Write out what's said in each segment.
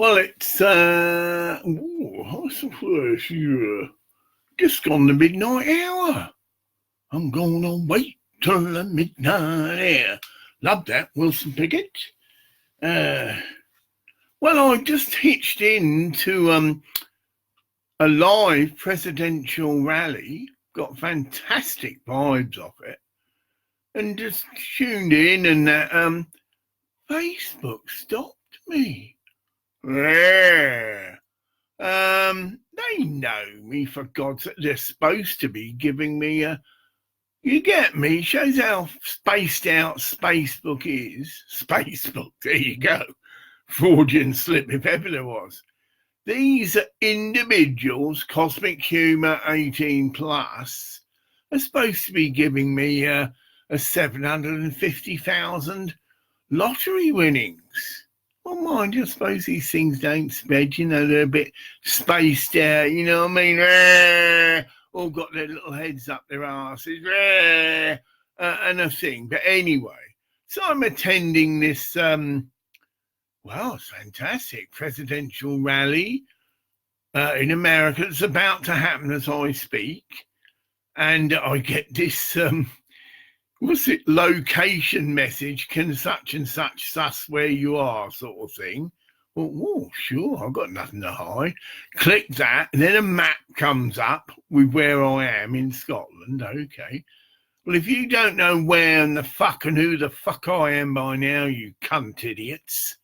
Well, it's just gone the midnight hour. I'm gonna wait till the midnight hour. Love that, Wilson Pickett. Well, I just hitched into a live presidential rally. Got fantastic vibes off it, and just tuned in, and that Facebook stopped me. Yeah. They know me, for God's sake. They're supposed to be giving me you get me, shows how spaced out Facebook is. Facebook, there you go. Freudian slip if ever there was. These individuals, Cosmic Humour 18 plus, are supposed to be giving me a 750,000 lottery winnings. Well, mind you, I suppose these things don't spread, they're a bit spaced out, you know what I mean? All got their little heads up their asses, and a thing. But anyway, so I'm attending this, it's fantastic, presidential rally in America. It's about to happen as I speak. And I get this, location message, can such and such sus where you are, sort of thing. Well, sure, I've got nothing to hide. Click that, and then a map comes up with where I am in Scotland. Okay. Well, if you don't know where and the fuck and who the fuck I am by now, you cunt idiots.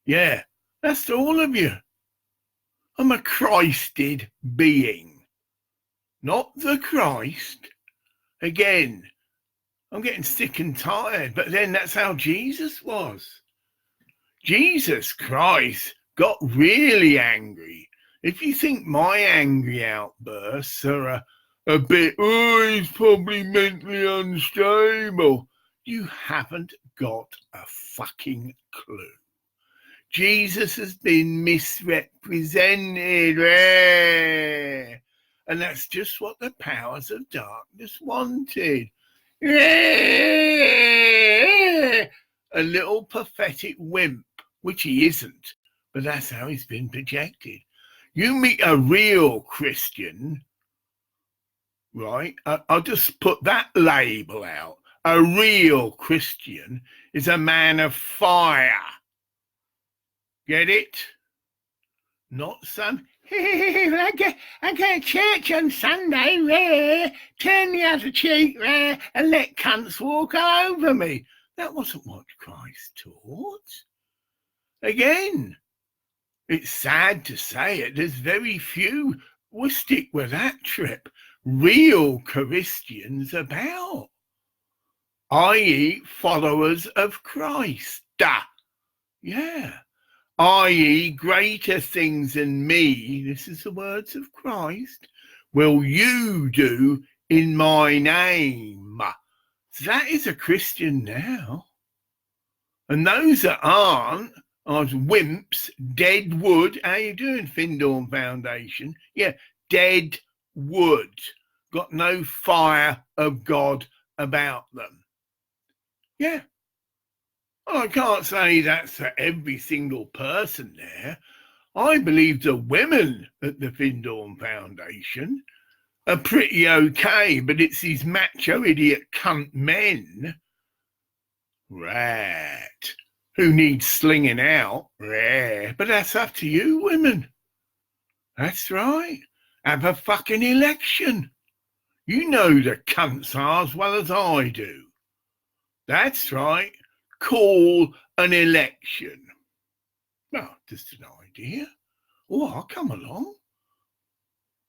Yeah, that's to all of you. I'm a Christed being, not the Christ. Again, I'm getting sick and tired, but then that's how Jesus was. Jesus Christ got really angry. If you think my angry outbursts are a bit, he's probably mentally unstable, you haven't got a fucking clue. Jesus has been misrepresented. And that's just what the powers of darkness wanted. A little pathetic wimp, which he isn't, but that's how he's been projected. You meet a real Christian, right? I'll just put that label out. A real Christian is a man of fire. Get it? Not some, I go to church on Sunday, turn the other cheek, and let cunts walk all over me. That wasn't what Christ taught. Again, it's sad to say it, there's very few, we'll stick with that trip, real Christians about, i.e. followers of Christ. Yeah. I.e. greater things than me, this is the words of Christ, will you do in my name. So that is a Christian now. And those that aren't are wimps, dead wood. How you doing, Findorn Foundation? Yeah, dead wood. Got no fire of God about them. Yeah. Well, I can't say that's for every single person there. I believe the women at the Findorn Foundation are pretty okay, but it's these macho idiot cunt men, who need slinging out, but that's up to you, women. That's right. Have a fucking election. You know the cunts are as well as I do. That's right. Call an election. Well, just an idea. Oh, I'll come along.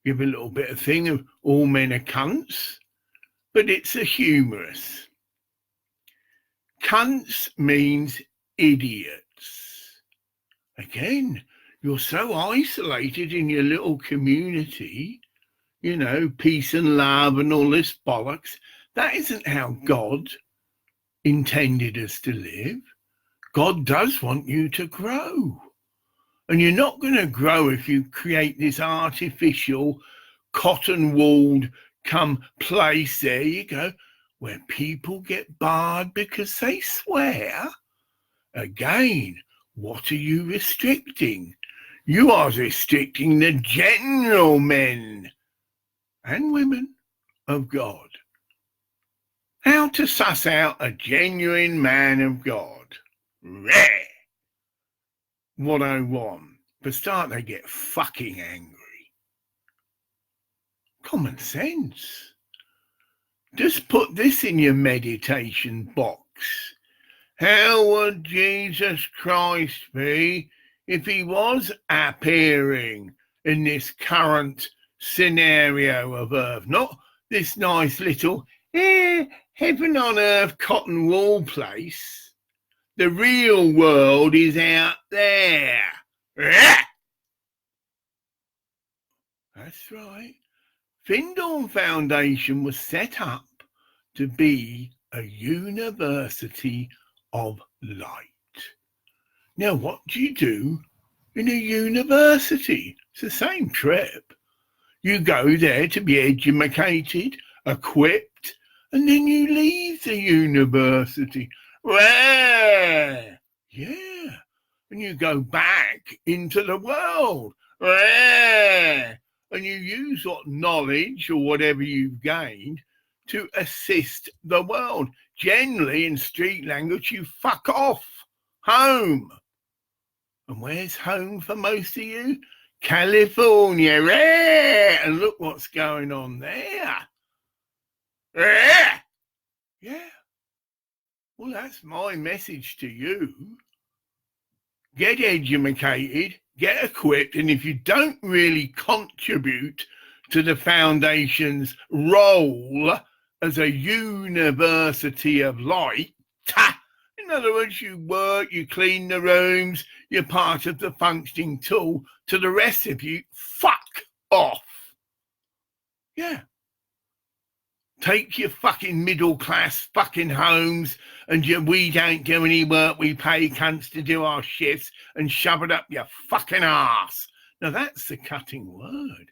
Give a little bit of thing of all men are cunts, but it's a humorous. Cunts means idiots. Again, you're so isolated in your little community, peace and love and all this bollocks. That isn't how God intended us to live. God does want you to grow. And you're not going to grow if you create this artificial cotton-walled place, there you go, where people get barred because they swear. Again, what are you restricting? You are restricting the general men and women of God. How to suss out a genuine man of God. Rare. 101. For start, they get fucking angry. Common sense. Just put this in your meditation box. How would Jesus Christ be if he was appearing in this current scenario of Earth? Not this nice little heaven on earth cotton wool place. The real world is out there. That's right. Findorn Foundation was set up to be a university of light. Now, what do you do in a university? It's the same trip. You go there to be educated, equipped, and then you leave the university. Rare. Yeah. And you go back into the world. Rare. And you use what knowledge or whatever you've gained to assist the world. Generally, in street language, you fuck off home. And where's home for most of you? California. Rare. And look what's going on there. Rare. Yeah. Well, that's my message to you. Get educated, get equipped, and if you don't really contribute to the foundation's role as a university of light, in other words, you work, you clean the rooms, you're part of the functioning tool, to the rest of you, fuck off. Yeah. Take your fucking middle class fucking homes and we don't do any work, we pay cunts to do our shifts and shove it up your fucking arse. Now that's the cutting word.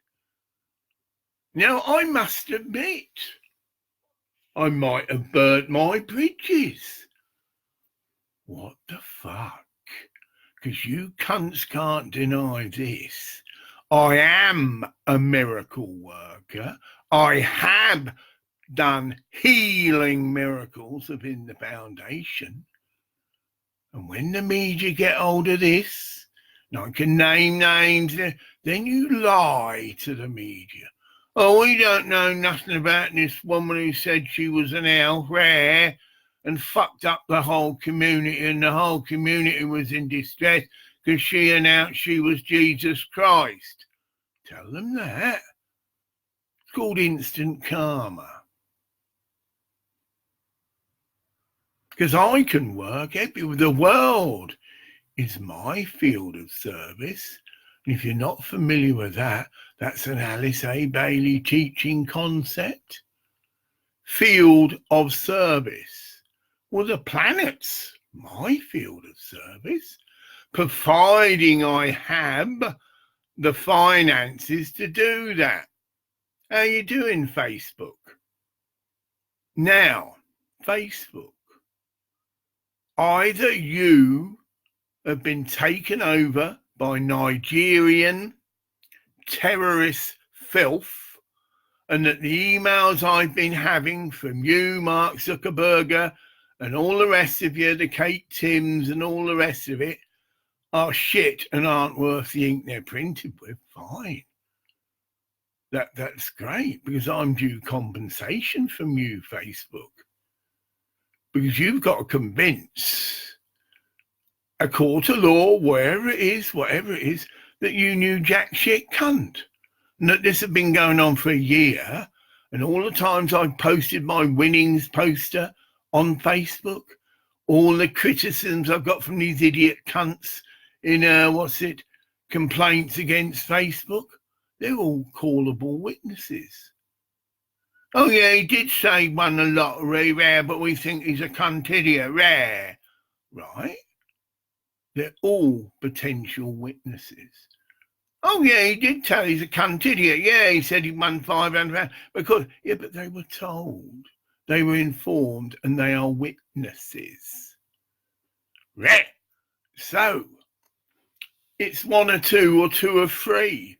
Now I must admit, I might have burnt my bridges. What the fuck? Because you cunts can't deny this. I am a miracle worker. I have done healing miracles within the foundation. And when the media get hold of this, and I can name names, then you lie to the media. Oh, we don't know nothing about this woman who said she was an elf, rare, and fucked up the whole community, and the whole community was in distress because she announced she was Jesus Christ. Tell them that. It's called instant karma. Because I can work everywhere. The world is my field of service. And if you're not familiar with that, that's an Alice A. Bailey teaching concept. Field of service. Well, the planet's my field of service, providing I have the finances to do that. How you doing, Facebook? Now, Facebook. Either you have been taken over by Nigerian terrorist filth, and that the emails I've been having from you, Mark Zuckerberg, and all the rest of you, the Kate Tims and all the rest of it, are shit and aren't worth the ink they're printed with. Fine. That's great, because I'm due compensation from you, Facebook. Because you've got to convince a court of law, wherever it is, whatever it is, that you knew jack shit cunt. And that this had been going on for a year. And all the times I've posted my winnings poster on Facebook, all the criticisms I've got from these idiot cunts in, complaints against Facebook, they're all callable witnesses. Oh, yeah, he did say he won the lottery, rare, but we think he's a cunt idiot, rare. Right? They're all potential witnesses. Oh, yeah, he did tell he's a cunt idiot. Yeah, he said he won £500. But they were told, they were informed, and they are witnesses. Rare. So, it's one or two or three.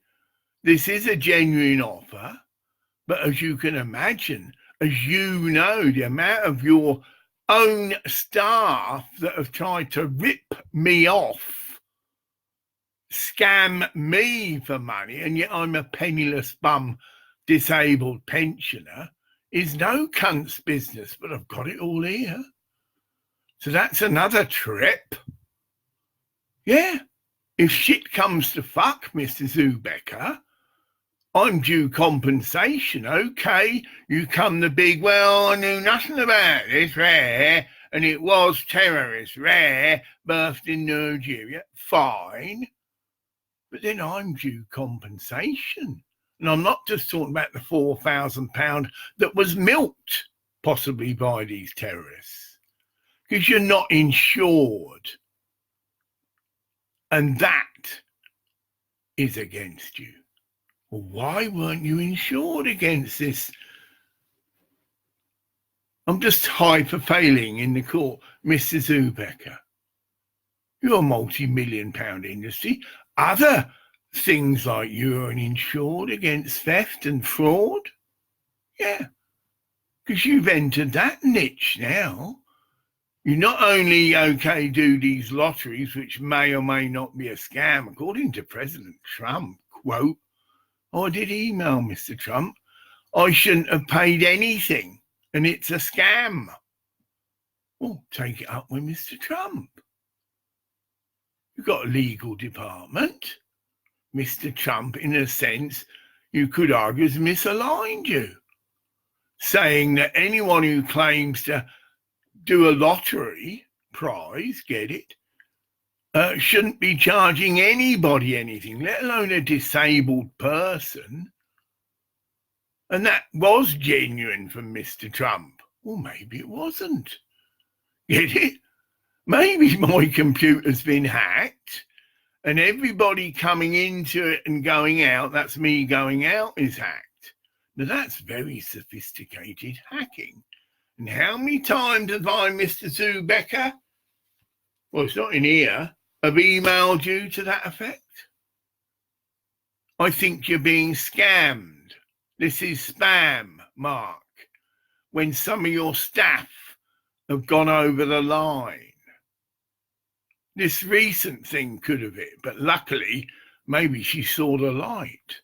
This is a genuine offer, but as you can imagine, as you know, the amount of your own staff that have tried to rip me off, scam me for money, and yet I'm a penniless bum, disabled pensioner, is no cunt's business, but I've got it all here. So that's another trip. Yeah, if shit comes to fuck, Mr. Zubecker, I'm due compensation. Okay, you come the big, well, I knew nothing about this, rare, and it was terrorist, rare, birthed in Nigeria, fine. But then I'm due compensation. And I'm not just talking about the £4,000 that was milked, possibly by these terrorists, because you're not insured. And that is against you. Well, why weren't you insured against this? I'm just hyper-failing in the court, Mr. Zubecker. You're a multi-million-pound industry. Other things like you are insured against theft and fraud. Yeah, because you've entered that niche now. You not only, do these lotteries, which may or may not be a scam, according to President Trump, quote, I did email Mr. Trump, I shouldn't have paid anything, and it's a scam. Well, take it up with Mr. Trump. You've got a legal department. Mr. Trump, in a sense, you could argue, has misaligned you, saying that anyone who claims to do a lottery prize, get it, shouldn't be charging anybody anything, let alone a disabled person. And that was genuine from Mr. Trump. Well, maybe it wasn't. Get it? Maybe my computer's been hacked and everybody coming into it and going out, that's me going out, is hacked. Now, that's very sophisticated hacking. And how many times have I, Mr. Zubecker, well, it's not in here, have emailed you to that effect? I think you're being scammed. This is spam, Mark, when some of your staff have gone over the line. This recent thing could have it, but luckily, maybe she saw the light.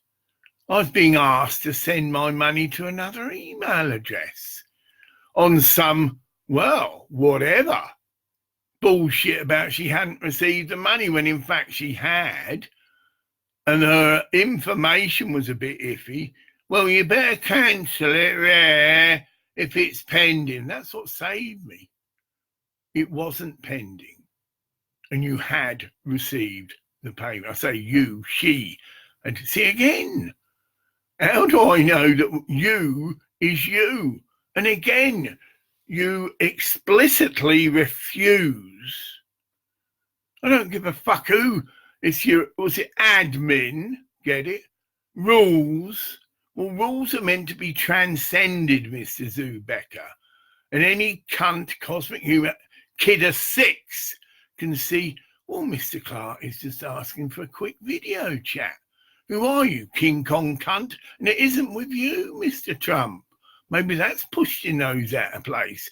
I was being asked to send my money to another email address on some, well, whatever, bullshit about she hadn't received the money when in fact she had, and her information was a bit iffy. Well, you better cancel it there if it's pending. That's what saved me. It wasn't pending, and you had received the payment. I say you, she, and see again, how do I know that you is you? And again, you explicitly refuse. I don't give a fuck who. It's your, was it admin? Get it? Rules. Well, rules are meant to be transcended, Mr. Zubecker. And any cunt, cosmic human, kid of 6 can see, well, Mr. Clark is just asking for a quick video chat. Who are you, King Kong cunt? And it isn't with you, Mr. Trump. Maybe that's pushed your nose out of place.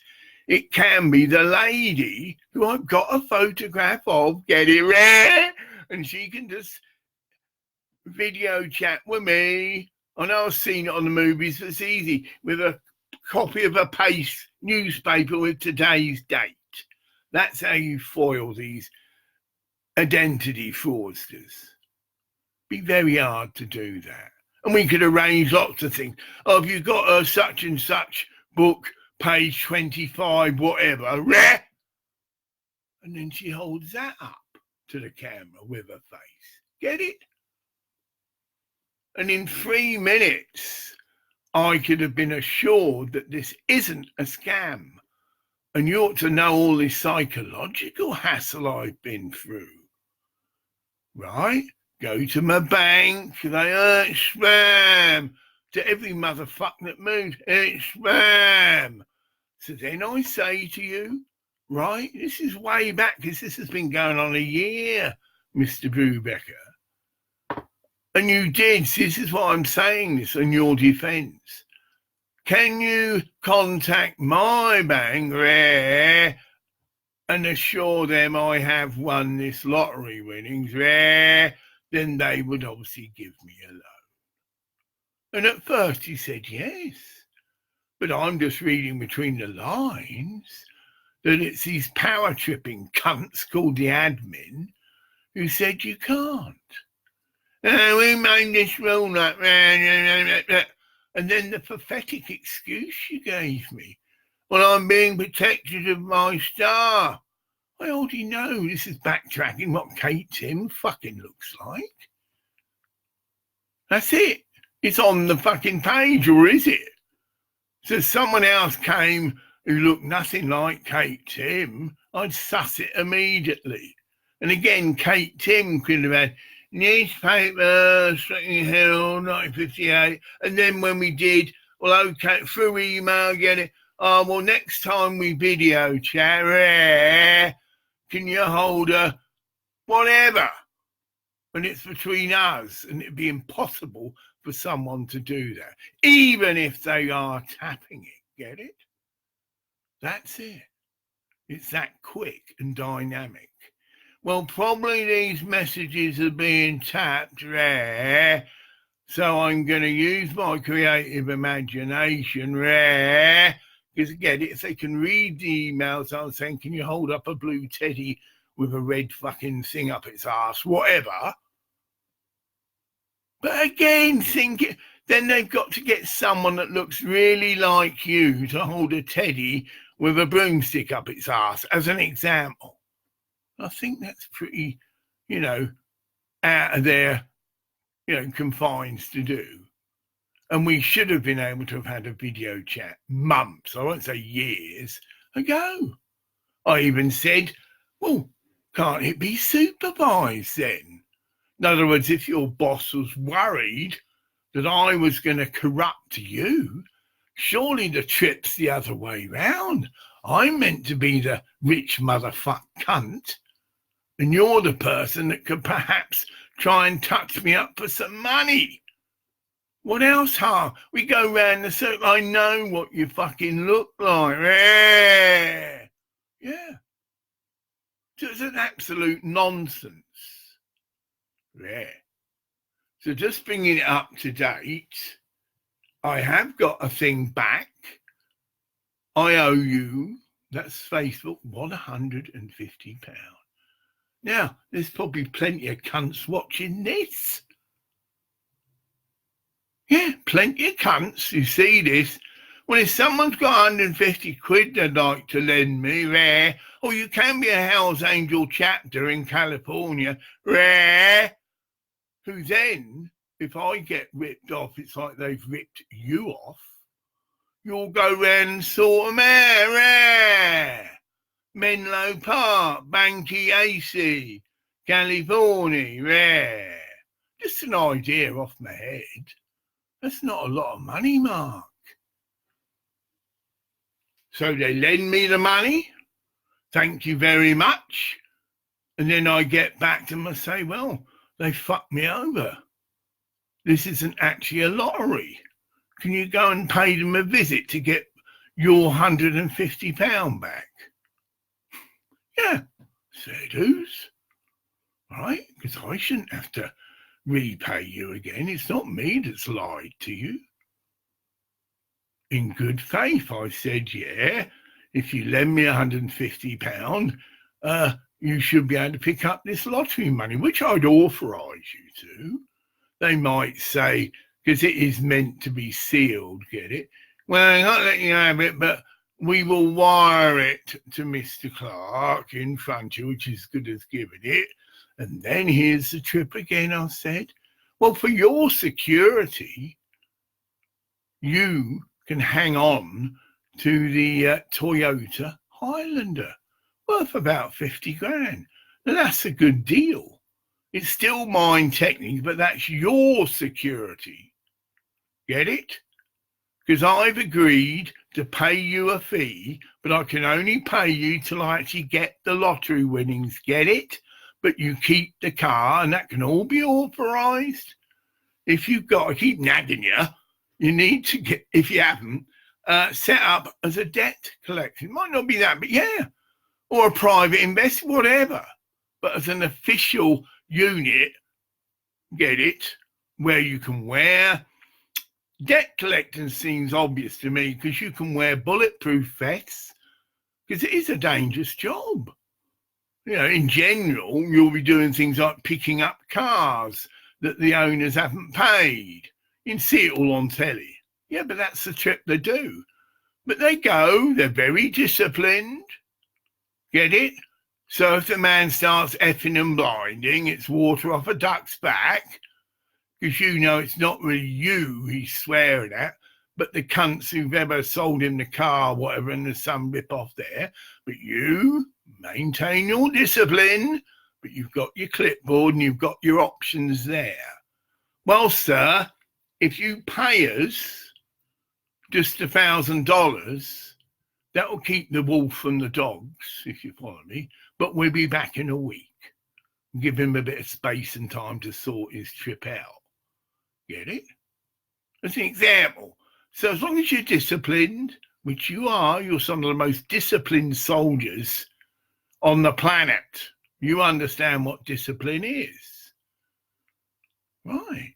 It can be the lady who I've got a photograph of, get it rare, and she can just video chat with me. I know I've seen it on the movies, but it's easy, with a copy of a Pace newspaper with today's date. That's how you foil these identity fraudsters. Be very hard to do that. And we could arrange lots of things. Oh, have you got a such and such book, page 25, whatever, rare? And then she holds that up to the camera with her face. Get it? And in 3 minutes, I could have been assured that this isn't a scam. And you ought to know all this psychological hassle I've been through. Right? Go to my bank, they it's spam. To every motherfucker that moves, it's spam. So then I say to you, right, this is way back, because this has been going on a year, Mr. Brubaker. And you did. This is what I'm saying, this in your defence. Can you contact my bank and assure them I have won this lottery winnings? Then they would obviously give me a loan. And at first he said yes. But I'm just reading between the lines that it's these power-tripping cunts called the admin who said you can't. We made this rule up. And then the pathetic excuse you gave me. Well, I'm being protected of my star. I already know this is backtracking what Kate Tim fucking looks like. That's it. It's on the fucking page, or is it? So if someone else came who looked nothing like Kate Tim, I'd suss it immediately. And again, Kate Tim could have had newspaper, Striking Herald, 1958. And then when we did, well, okay, through email, get it. Oh, well, next time we video chat, can you hold a whatever? And it's between us, and it'd be impossible for someone to do that, even if they are tapping it. Get it? That's it. It's that quick and dynamic. Well, probably these messages are being tapped, so I'm going to use my creative imagination, because get it, if they can read the emails, I'm saying, can you hold up a blue teddy with a red fucking thing up its arse, whatever. But again, then they've got to get someone that looks really like you to hold a teddy with a broomstick up its arse, as an example. I think that's pretty, out of their, confines to do. And we should have been able to have had a video chat months, I won't say years, ago. I even said, well, can't it be supervised then? In other words, if your boss was worried that I was going to corrupt you, surely the trip's the other way round. I'm meant to be the rich motherfuck cunt, and you're the person that could perhaps try and touch me up for some money. What else, huh? We go round the circle. I know what you fucking look like. Yeah. It's an absolute nonsense. Yeah. So just bringing it up to date, I have got a thing back. I owe you, that's Facebook, £150. Now, there's probably plenty of cunts watching this. Yeah, plenty of cunts who see this. Well, if someone's got 150 quid they'd like to lend me, or you can be a Hells Angel chapter in California, who then, if I get ripped off, it's like they've ripped you off, you'll go round and sort them out, Menlo Park, Banky AC, California, Just an idea off my head. That's not a lot of money, Mark. So they lend me the money. Thank you very much. And then I get back to them and say, well, they fucked me over. This isn't actually a lottery. Can you go and pay them a visit to get your £150 back? Yeah, fair dues. Right? Because I shouldn't have to repay you again. It's not me that's lied to you. In good faith, I said, yeah, if you lend me £150, you should be able to pick up this lottery money, which I'd authorise you to. They might say, because it is meant to be sealed, get it? Well, I'm not letting you have it, but we will wire it to Mr. Clark in front of you, which is good as giving it. And then here's the trip again, I said. Well, for your security, you can hang on to the Toyota Highlander, worth about 50 grand. Now, that's a good deal. It's still mine technically, but that's your security. Get it? Because I've agreed to pay you a fee, but I can only pay you till I actually get the lottery winnings. Get it? but you keep the car, and that can all be authorised. If you've got, I keep nagging you, you need to get, if you haven't, set up as a debt collection. It might not be that, but yeah, or a private investor, whatever. But as an official unit, get it, where you can wear. Debt collecting seems obvious to me because you can wear bulletproof vests because it is a dangerous job. You know, in general, you'll be doing things like picking up cars that the owners haven't paid. You can see it all on telly. Yeah, but that's the trip they do. But they go, they're very disciplined. Get it? So if the man starts effing and blinding, it's water off a duck's back, because you know it's not really you he's swearing at, but the cunts who've ever sold him the car, whatever, and there's some rip-off there. But you maintain your discipline, but you've got your clipboard and you've got your options there. Well, sir, if you pay us just $1,000, that will keep the wolf from the dogs, if you follow me, but we'll be back in a week. Give him a bit of space and time to sort his trip out. Get it? That's an example. So as long as you're disciplined, which you are, you're some of the most disciplined soldiers on the planet. You understand what discipline is. Right.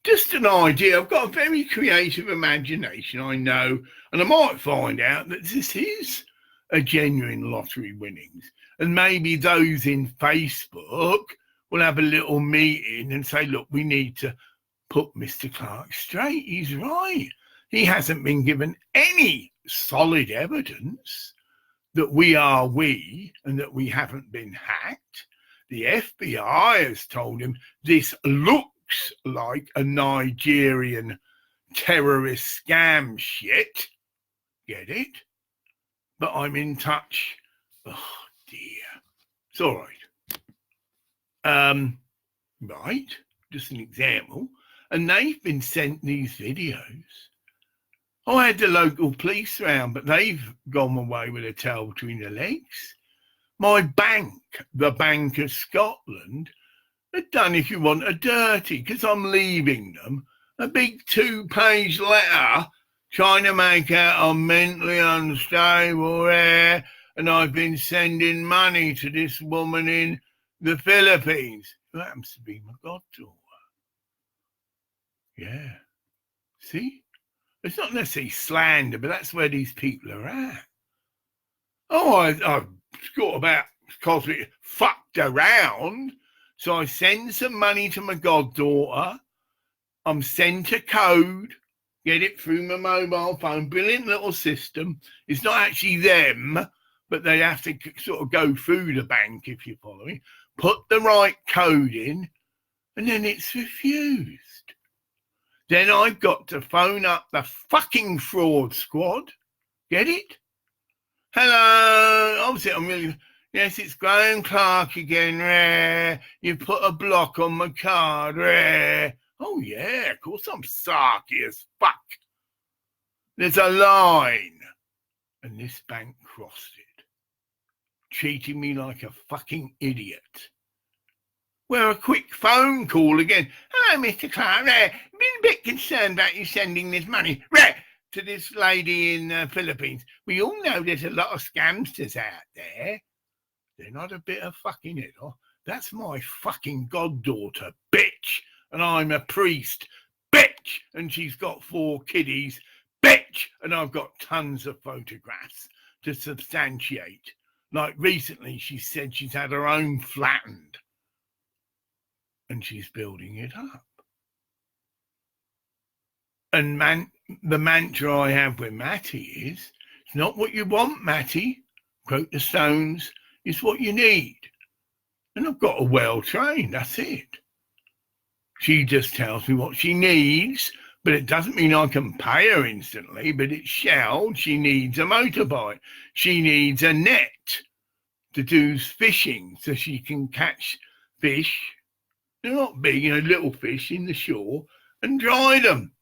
Just an idea. I've got a very creative imagination, I know, and I might find out that this is a genuine lottery winnings. And maybe those in Facebook will have a little meeting and say, look, we need to put Mr. Clark straight. He's right. He hasn't been given any solid evidence that we are we and that we haven't been hacked. The FBI has told him this looks like a Nigerian terrorist scam shit. Get it? But I'm in touch. Oh, dear. It's all right. Right. Just an example. And they've been sent these videos. I had the local police round, but they've gone away with a tail between their legs. My bank, the Bank of Scotland, had done, if you want, a dirty, because I'm leaving them, a big 2-page letter trying to make out I'm mentally unstable there and I've been sending money to this woman in the Philippines who happens to be my goddaughter. Yeah. See? It's not necessarily slander, but that's where these people are at. Oh, I've got about cosmic fucked around. So I send some money to my goddaughter. I'm sent a code, get it through my mobile phone, brilliant little system. It's not actually them, but they have to sort of go through the bank, if you follow me, put the right code in, and then it's refused. Then I've got to phone up the fucking fraud squad. Get it? Hello. Obviously, I'm really... Yes, it's Graham Clark again. Rare. You put a block on my card. Rare. Oh, yeah, of course I'm sarky as fuck. There's a line. And this bank crossed it. Treating me like a fucking idiot. Well, a quick phone call again. Hello, Mr. Clark. Been a bit concerned about you sending this money to this lady in the Philippines. We all know there's a lot of scamsters out there. They're not a bit of fucking it. Oh, that's my fucking goddaughter, bitch. And I'm a priest, bitch. And she's got 4 kiddies, bitch. And I've got tons of photographs to substantiate. Like recently, she said she's had her own flattened. And she's building it up. And the mantra I have with Matty is, it's not what you want, Matty. Quote the Stones, it's what you need. And I've got a well-trained, that's it. She just tells me what she needs, but it doesn't mean I can pay her instantly, but it shall. She needs a motorbike. She needs a net to do fishing so she can catch fish. They're not big, little fish in the shore, and dry them.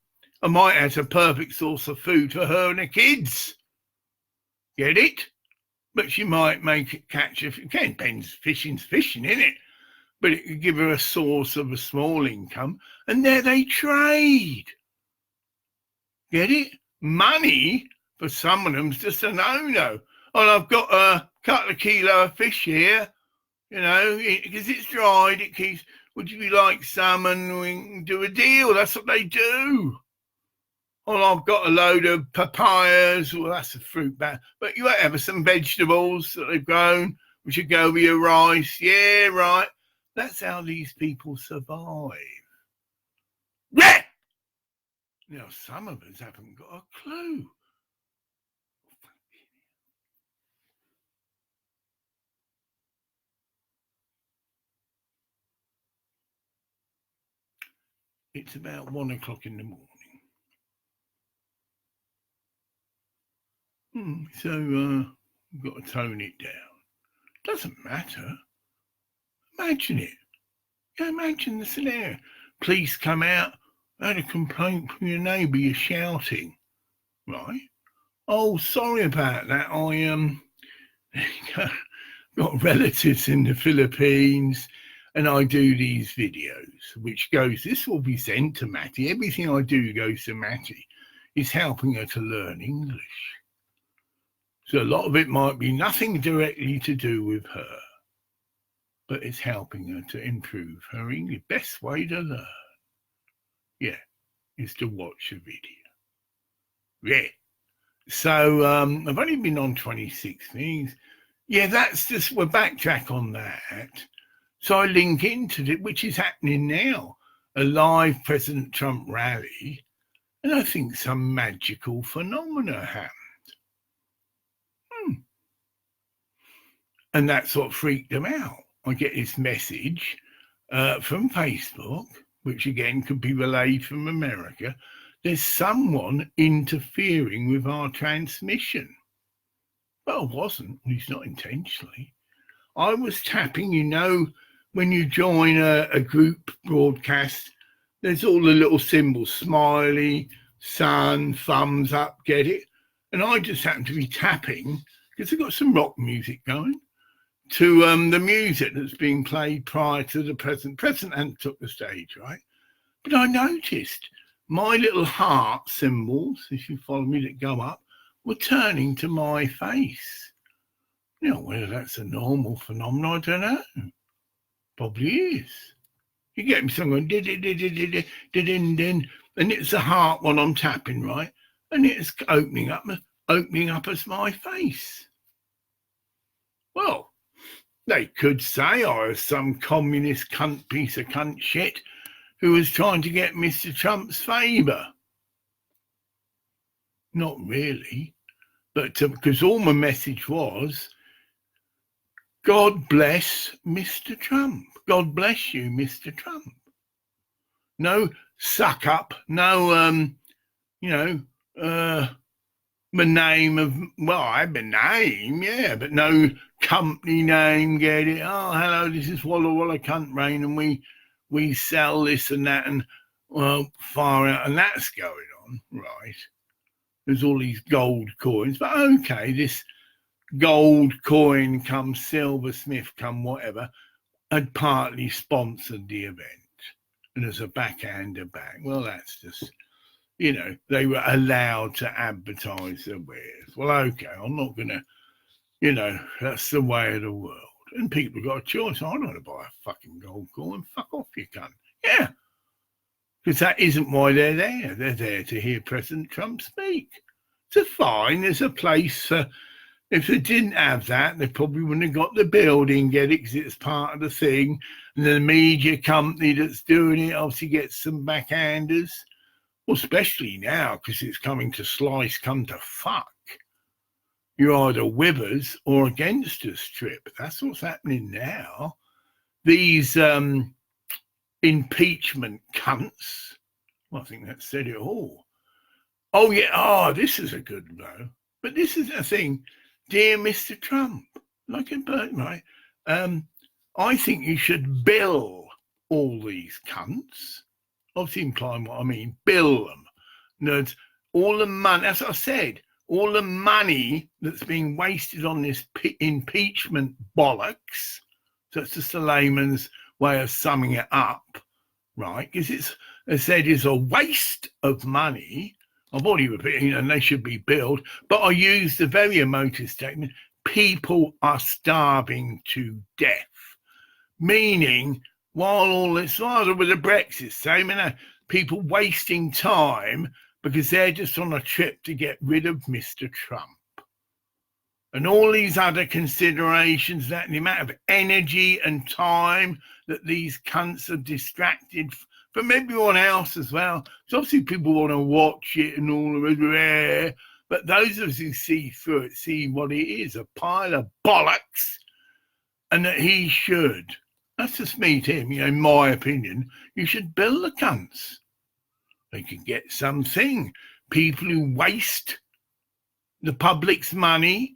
I might have a perfect source of food for her and the kids. Get it? But she might make it catch a... Again, depends. Fishing's fishing, isn't it? but it could give her a source of a small income, and there they trade. Get it? Money for some of them's just a no-no. Oh, I've got a couple of kilo of fish here, because it's dried. It keeps. Would you like some? And we can do a deal. That's what they do. Oh, I've got a load of papayas. Well, that's a fruit bag. But you might have some vegetables that they've grown, which would go with your rice. Yeah, right. That's how these people survive. Yeah. Some of us haven't got a clue. It's about 1 o'clock in the morning. So we've got to tone it down. Doesn't matter. Imagine it. Imagine the scenario. Police come out. I had a complaint from your neighbour. You're shouting, right? Oh, sorry about that. I got relatives in the Philippines, and I do these videos, which goes. This will be sent to Matty. Everything I do goes to Matty. It's helping her to learn English. So a lot of it might be nothing directly to do with her, but it's helping her to improve her English. Best way to learn, is to watch a video. Yeah. So I've only been on 26 things. Yeah, that's just, we'll backtrack on that. So I link into it, which is happening now, a live President Trump rally, and I think some magical phenomena happened. And that's what freaked them out. I get this message from Facebook, which again could be relayed from America. There's someone interfering with our transmission. Well, I wasn't, at least not intentionally. I was tapping, when you join a group broadcast, there's all the little symbols, smiley, sun, thumbs up, get it? And I just happened to be tapping, because I've got some rock music going, to the music that's being played prior to the president. President hadn't took the stage, right? But I noticed my little heart symbols, if you follow me, that go up, were turning to my face. Whether that's a normal phenomenon, I don't know. Probably is. You get me something going, and it's the heart when I'm tapping, right? And it's opening up as my face. Well, they could say I was some communist cunt piece of cunt shit who was trying to get Mr. Trump's favour. Not really, but because all my message was, God bless Mr. Trump. God bless you, Mr. Trump. No suck up, no, my name of, well, I have my name, yeah, but no company name, get it? Oh, hello, this is Walla Walla Cunt Rain, and we sell this and that, and, well, far out, and that's going on, right? There's all these gold coins, but okay, this gold coin come silversmith come whatever had partly sponsored the event, and as a backhander back, well, that's just, they were allowed to advertise their wares. Well, okay, I'm not gonna, that's the way of the world, and people got a choice. I don't want to buy a fucking gold coin. Fuck off, you cunt. Yeah, because that isn't why they're there. They're there to hear President Trump speak. So fine, there's a place for. If they didn't have that, they probably wouldn't have got the building, get it, because it's part of the thing. And the media company that's doing it obviously gets some backhanders. Well, especially now, because it's coming to slice, come to fuck. You're either with us or against us, Trip. That's what's happening now. These impeachment cunts. Well, I think that said it all. Oh, yeah. This is a good blow. But this is the thing. Dear Mr. Trump, like a bird, right? I think you should bill all these cunts. Obviously implying what I mean. Bill them. Nerds. All the money, as I said, all the money that's being wasted on this impeachment bollocks. So it's just the layman's way of summing it up, right? Because it's said it's a waste of money. I've already repeated, and they should be billed, but I use the very emotive statement, people are starving to death, meaning while all this rather with the Brexit, same, people wasting time because they're just on a trip to get rid of Mr. Trump. And all these other considerations, that the amount of energy and time that these cunts are distracted from everyone else as well. So obviously people want to watch it and all of it, but those of us who see through it see what it is, a pile of bollocks, and that he should, that's just me, Tim, in my opinion, you should bill the cunts. They can get something. People who waste the public's money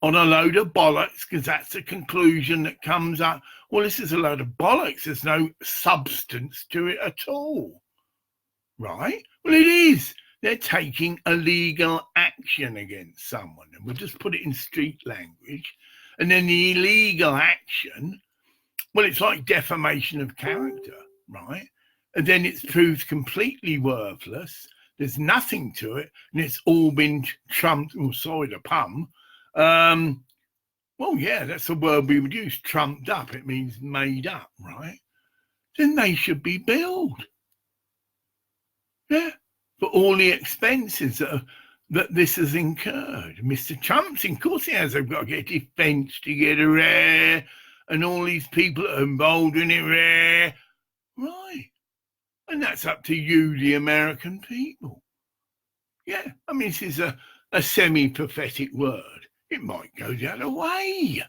on a load of bollocks, because that's the conclusion that comes up. Well, this is a load of bollocks. There's no substance to it at all, right? Well, it is. They're taking illegal action against someone, and we'll just put it in street language. And then the illegal action, well, it's like defamation of character, right? And then it's proved completely worthless. There's nothing to it, and it's all been trumped. Oh, sorry to pun. Well, yeah, that's the word we would use, trumped up. It means made up, right? Then they should be billed. Yeah, for all the expenses that this has incurred. Mr. Trump's, of course he has. They've got to get defence together, and all these people that are involved in it, right? And that's up to you, the American people. Yeah, I mean, this is a semi-prophetic word. It might go the other way.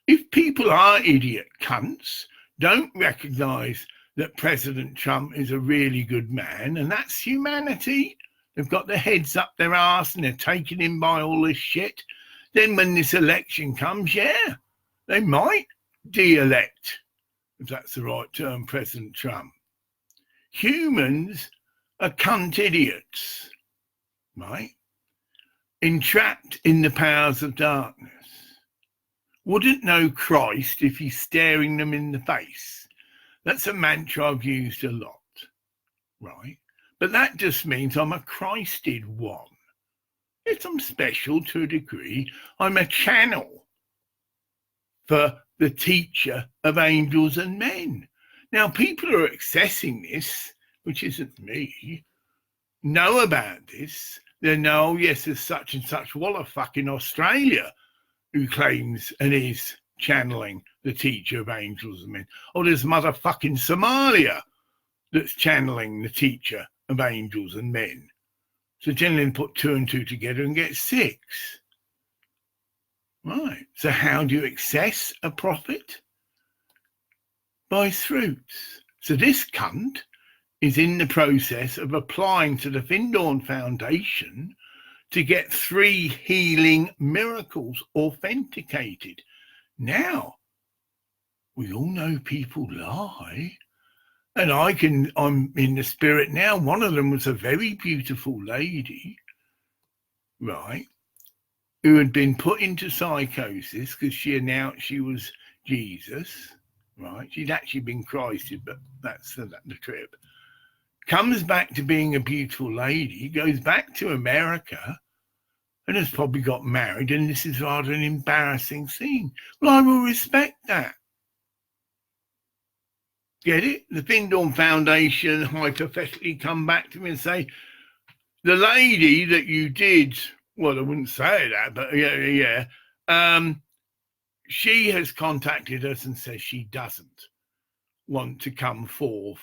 If people are idiot cunts, don't recognise that President Trump is a really good man, and that's humanity. They've got their heads up their arse and they're taken in by all this shit. Then when this election comes, yeah, they might de-elect, if that's the right term, President Trump. Humans are cunt idiots, right? Entrapped in the powers of darkness. Wouldn't know Christ if he's staring them in the face. That's a mantra I've used a lot, right? But that just means I'm a Christed one. Yes, I'm special to a degree. I'm a channel for the teacher of angels and men. Now, people who are accessing this, which isn't me, know about this. They know, oh, yes, there's such and such Wallachfuck in Australia who claims and is channeling the teacher of angels and men. Oh, there's motherfucking Somalia that's channeling the teacher of angels and men. So generally put 2 and 2 together and get 6. Right. So how do you access a prophet? By fruits. So this cunt is in the process of applying to the Findorn Foundation to get 3 healing miracles authenticated. Now, we all know people lie. And I'm in the spirit now. One of them was a very beautiful lady, right, who had been put into psychosis because she announced she was Jesus, right? She'd actually been Christed, but that's the trip. Comes back to being a beautiful lady, goes back to America, and has probably got married, and this is rather an embarrassing scene. Well, I will respect that. Get it? The Findorn Foundation hypothetically come back to me and say, the lady that you did, well, I wouldn't say that, but yeah, she has contacted us and says she doesn't want to come forth,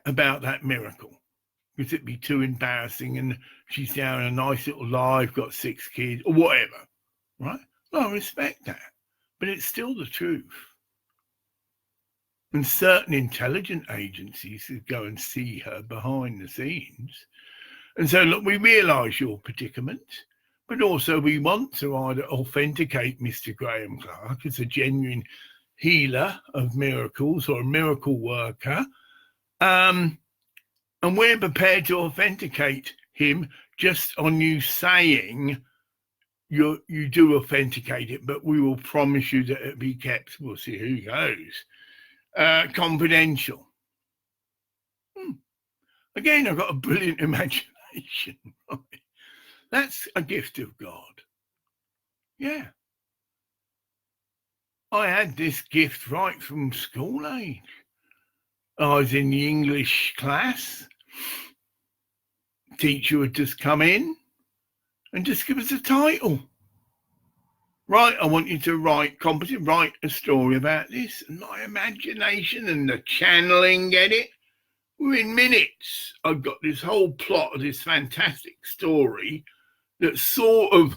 about that miracle, because it'd be too embarrassing, and she's down a nice little life, got 6 kids, or whatever, right? Well, I respect that, but it's still the truth. And certain intelligent agencies go and see her behind the scenes and say, look, we realise your predicament, but also we want to either authenticate Mr. Graham Clark as a genuine healer of miracles or a miracle worker, and we're prepared to authenticate him just on you saying you do authenticate it, but we will promise you that it'll be kept, we'll see who goes, confidential. Again, I've got a brilliant imagination. That's a gift of God. Yeah. I had this gift right from school age. I was in the English class. Teacher would just come in and just give us a title. Right, I want you to write a story about this. And my imagination and the channeling, get it? Within minutes, I've got this whole plot of this fantastic story that sort of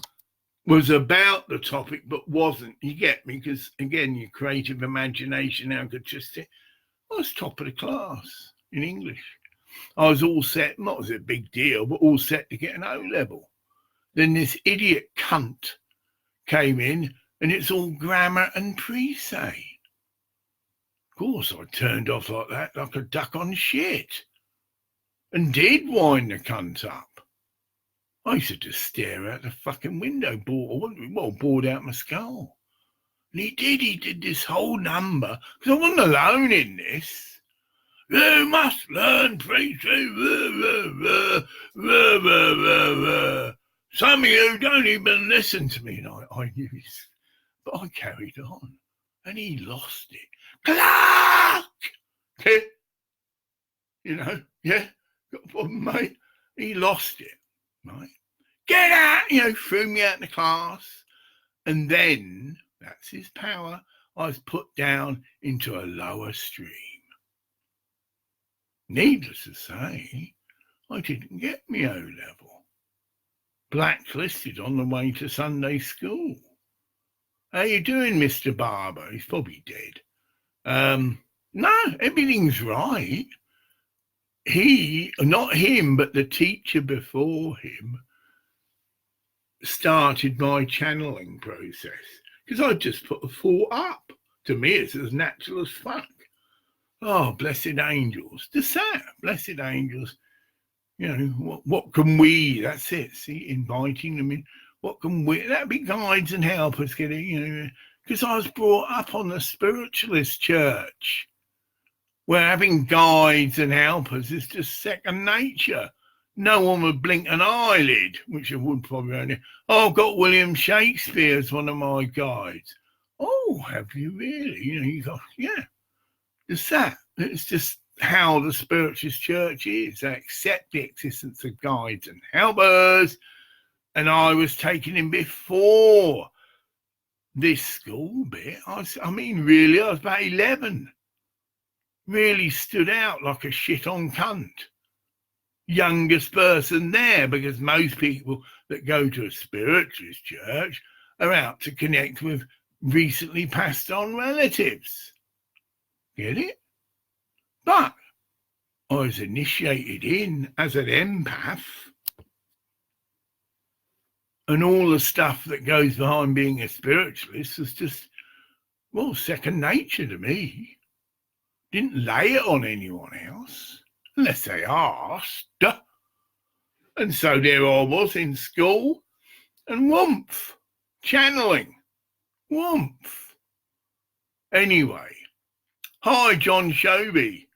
was about the topic, but wasn't. You get me? Because, again, your creative imagination, how could just say, I was top of the class in English. I was all set, not as a big deal, but all set to get an O-level. Then this idiot cunt came in, and it's all grammar and pre-say. Of course, I turned off like that, like a duck on shit, and did wind the cunt up. I used to just stare out the fucking window, bored out my skull. And he did this whole number, because I wasn't alone in this. You must learn pre-say. Some of you don't even listen to me. And I used, but I carried on, and he lost it. Clark! You know, yeah, got a problem, mate. He lost it, right? Get out, threw me out of the class. And then, that's his power, I was put down into a lower stream. Needless to say, I didn't get me O-level. Blacklisted on the way to Sunday school. How you doing, Mr. Barber? He's probably dead. No, everything's right. Not him, but the teacher before him started my channeling process because I just put a thought up. To me, it's as natural as fuck. Oh, blessed angels. Just that, blessed angels. What can we, that's it, see, inviting them in. What can we, that'd be guides and helpers getting, because I was brought up on the spiritualist church where having guides and helpers is just second nature. No one would blink an eyelid, which I would probably only. Oh, I've got William Shakespeare as one of my guides. Oh, have you really? You go, yeah. Just that. It's just how the spiritualist church is. They accept the existence of guides and helpers. And I was taken in before this school bit. I was about 11. Really stood out like a shit-on cunt. Youngest person there, because most people that go to a spiritualist church are out to connect with recently passed on relatives. Get it? But I was initiated in as an empath, and all the stuff that goes behind being a spiritualist was just, second nature to me. Didn't lay it on anyone else unless they asked. And so there I was in school, and whoomph, channeling, whoomph. Anyway, hi, John Shoby.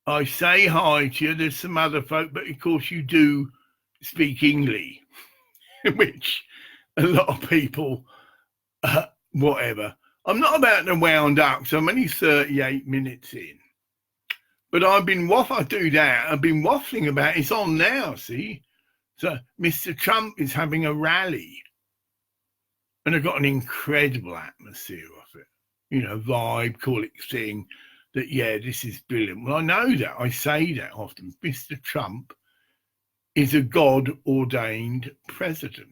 I say hi to you. There's some other folk, but of course you do speak English, which a lot of people, whatever. I'm not about to wound up, so I'm only 38 minutes in. But I've been waffling about, it's on now, see? So Mr. Trump is having a rally. And I've got an incredible atmosphere of it. Vibe, call it thing, that, yeah, this is brilliant. Well, I know that. I say that often. Mr. Trump is a God-ordained president.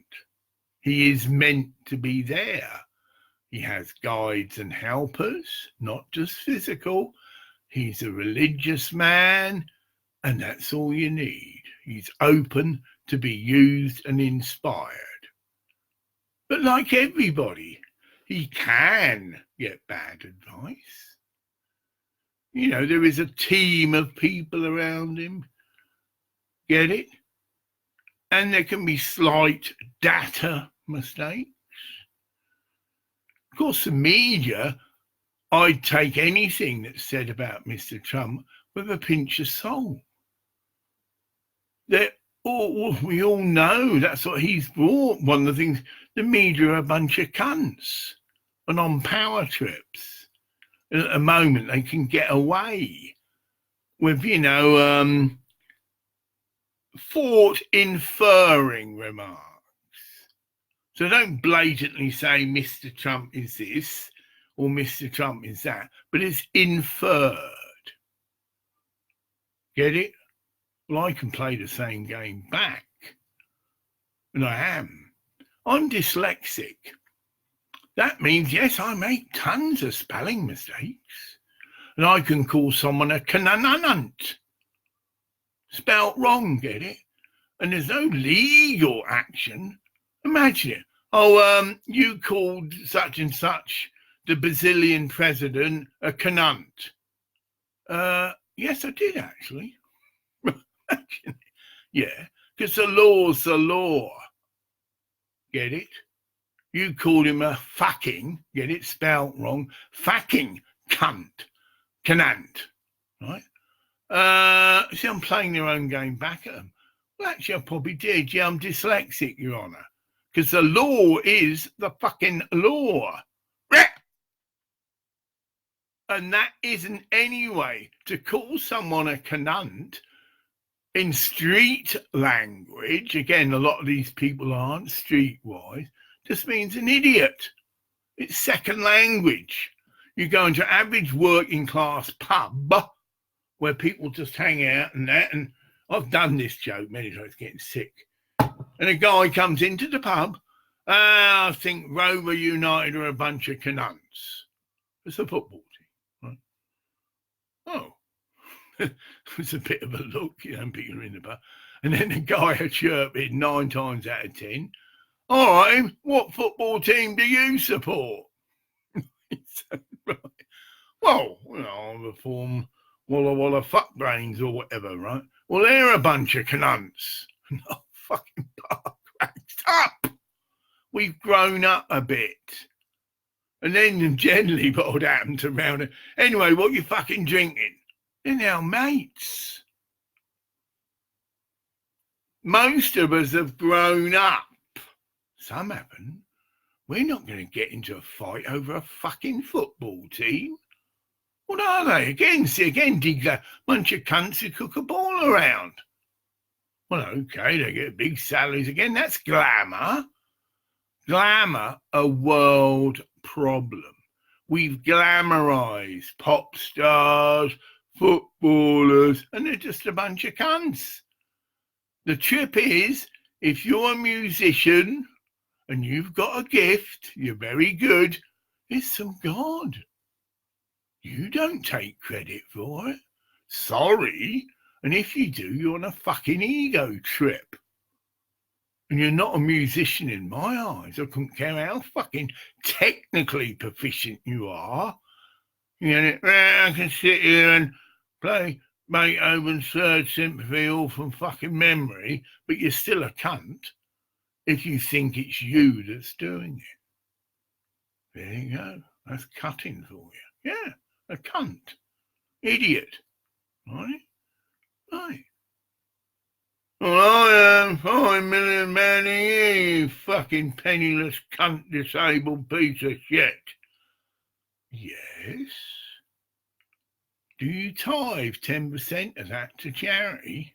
He is meant to be there. He has guides and helpers, not just physical. He's a religious man, and that's all you need. He's open to be used and inspired. But like everybody, he can get bad advice. There is a team of people around him. Get it? And there can be slight data mistakes. Of course, the media, I'd take anything that's said about Mr. Trump with a pinch of salt. We all know that's what he's brought. One of the things, the media are a bunch of cunts and on power trips. And at the moment, they can get away with, thought inferring remarks. So don't blatantly say Mr. Trump is this or Mr. Trump is that, but it's inferred. Get it? Well, I can play the same game back. And I am. I'm dyslexic. That means, yes, I make tons of spelling mistakes. And I can call someone a cnnnts. Spelt wrong, get it? And there's no legal action. Imagine it. Oh, you called such and such, the Brazilian president, a cunt. Yes, I did actually. Yeah, because the law's the law. Get it? You called him a fucking, get it spelt wrong, fucking cunt, canant, right? See, I'm playing their own game back at them. Well, actually, I probably did. Yeah, I'm dyslexic, Your Honour, because the law is the fucking law. And that isn't any way to call someone a cunt in street language. Again, a lot of these people aren't streetwise. Just means an idiot. It's second language. You go into average working class pub where people just hang out and that. And I've done this joke many times, getting sick. And a guy comes into the pub. I think Rover United are a bunch of cunts. It's a football team, right? Oh, it was a bit of a look, people in the pub. And then the guy had chirped 9 times out of 10. All right, what football team do you support? Right. Well, I'm a form Walla Walla fuck brains or whatever, right? Well, they're a bunch of cunts. No fucking park racked up. We've grown up a bit. And then generally what would happen to round it. Anyway, what you fucking drinking? They're now mates. Most of us have grown up. Some haven't. We're not going to get into a fight over a fucking football team. What are they? Again, dig a bunch of cunts who cook a ball around. Well, okay, they get big salaries again. That's glamour. Glamour, a world problem. We've glamorized pop stars, footballers, and they're just a bunch of cunts. The trip is, if you're a musician and you've got a gift, you're very good, it's some God. You don't take credit for it. Sorry. And if you do, you're on a fucking ego trip. And you're not a musician in my eyes. I couldn't care how fucking technically proficient you are. I can sit here and play Beethoven's Third Symphony all from fucking memory, but you're still a cunt if you think it's you that's doing it. There you go. That's cutting for you. Yeah, a cunt. Idiot. Right? Right. Well, I am 5 million man a year, you fucking penniless cunt disabled piece of shit. Yes. Do you tithe 10% of that to charity?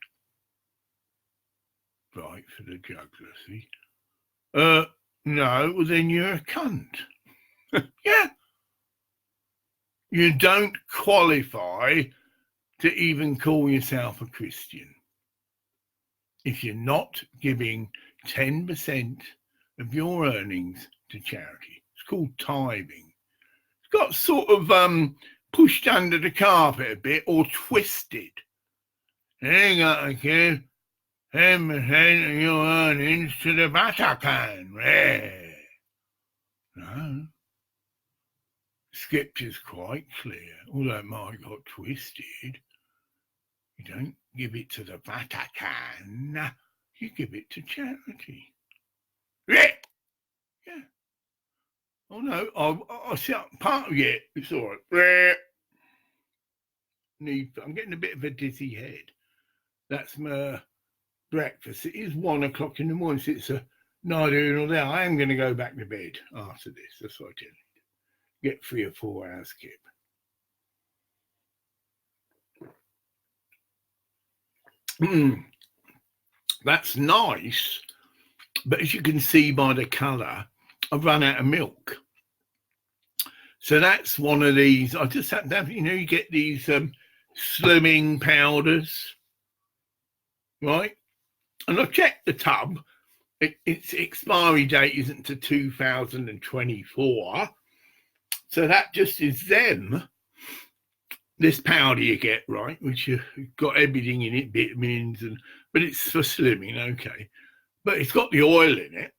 Right, for the juggler, see? No, well then you're a cunt. Yeah. You don't qualify to even call yourself a Christian if you're not giving 10% of your earnings to charity. It's called tithing. It's got sort of pushed under the carpet a bit or twisted. You ain't got to give 10% of your earnings to the Vatican. No. Scripture's quite clear, although it might have got twisted. You don't give it to the Vatican, you give it to charity. Yeah. Oh no, I see part of it. It's all right. I'm getting a bit of a dizzy head. That's my breakfast. It is 1 o'clock in the morning, so it's a neither here nor there. I am going to go back to bed after this. That's what I tell you. Get 3 or 4 hours skip. That's nice, but as you can see by the colour, I've run out of milk. So that's one of these. I just had to have, you get these slimming powders, right? And I checked the tub. Its expiry date isn't to 2024. So that just is them. This powder you get, right, which you've got everything in it, vitamins, but it's for slimming, okay. But it's got the oil in it,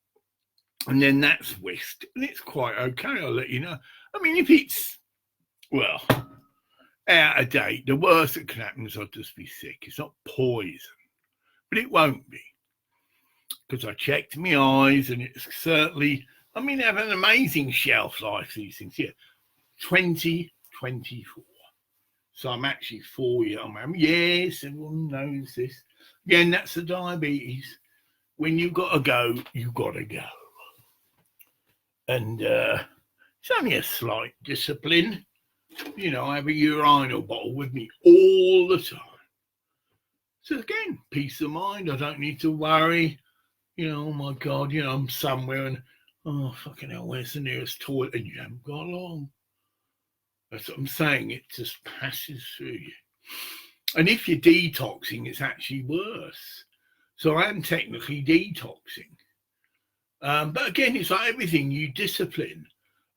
and then that's whisked, and it's quite okay, I'll let you know. I mean, if it's, well, out of date, the worst that can happen is I'll just be sick. It's not poison, but it won't be. Because I checked my eyes, and it's certainly, I mean, they have an amazing shelf life, these things here. 2024. So I'm actually 4 years old. Yes, everyone knows this. Again, that's the diabetes. When you've got to go, you've got to go. And it's only a slight discipline. I have a urinal bottle with me all the time. So again, peace of mind. I don't need to worry. Oh my God, I'm somewhere and, oh, fucking hell, where's the nearest toilet? And you haven't got long. That's what I'm saying. It just passes through you. And if you're detoxing, it's actually worse. So I am technically detoxing. But again, it's like everything, you discipline.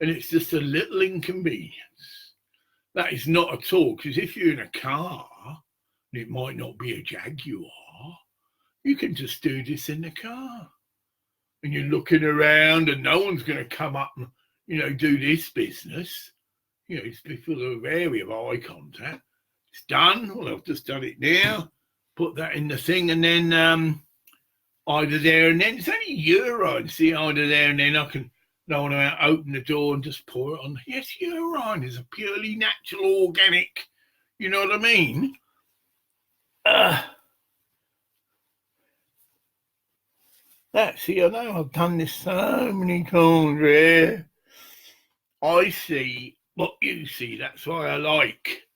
And it's just a little inconvenience. That is not at all, because if you're in a car, and it might not be a Jaguar, you can just do this in the car. And you're looking around and no one's going to come up and, do this business. It's full of area of eye contact. It's done. Well, I've just done it now. Put that in the thing, and then either there and then. It's only urine. See, either there and then I can open the door and just pour it on. Yes, urine is a purely natural, organic. You know what I mean? I know I've done this so many times. Yeah. I see what you see. That's why I like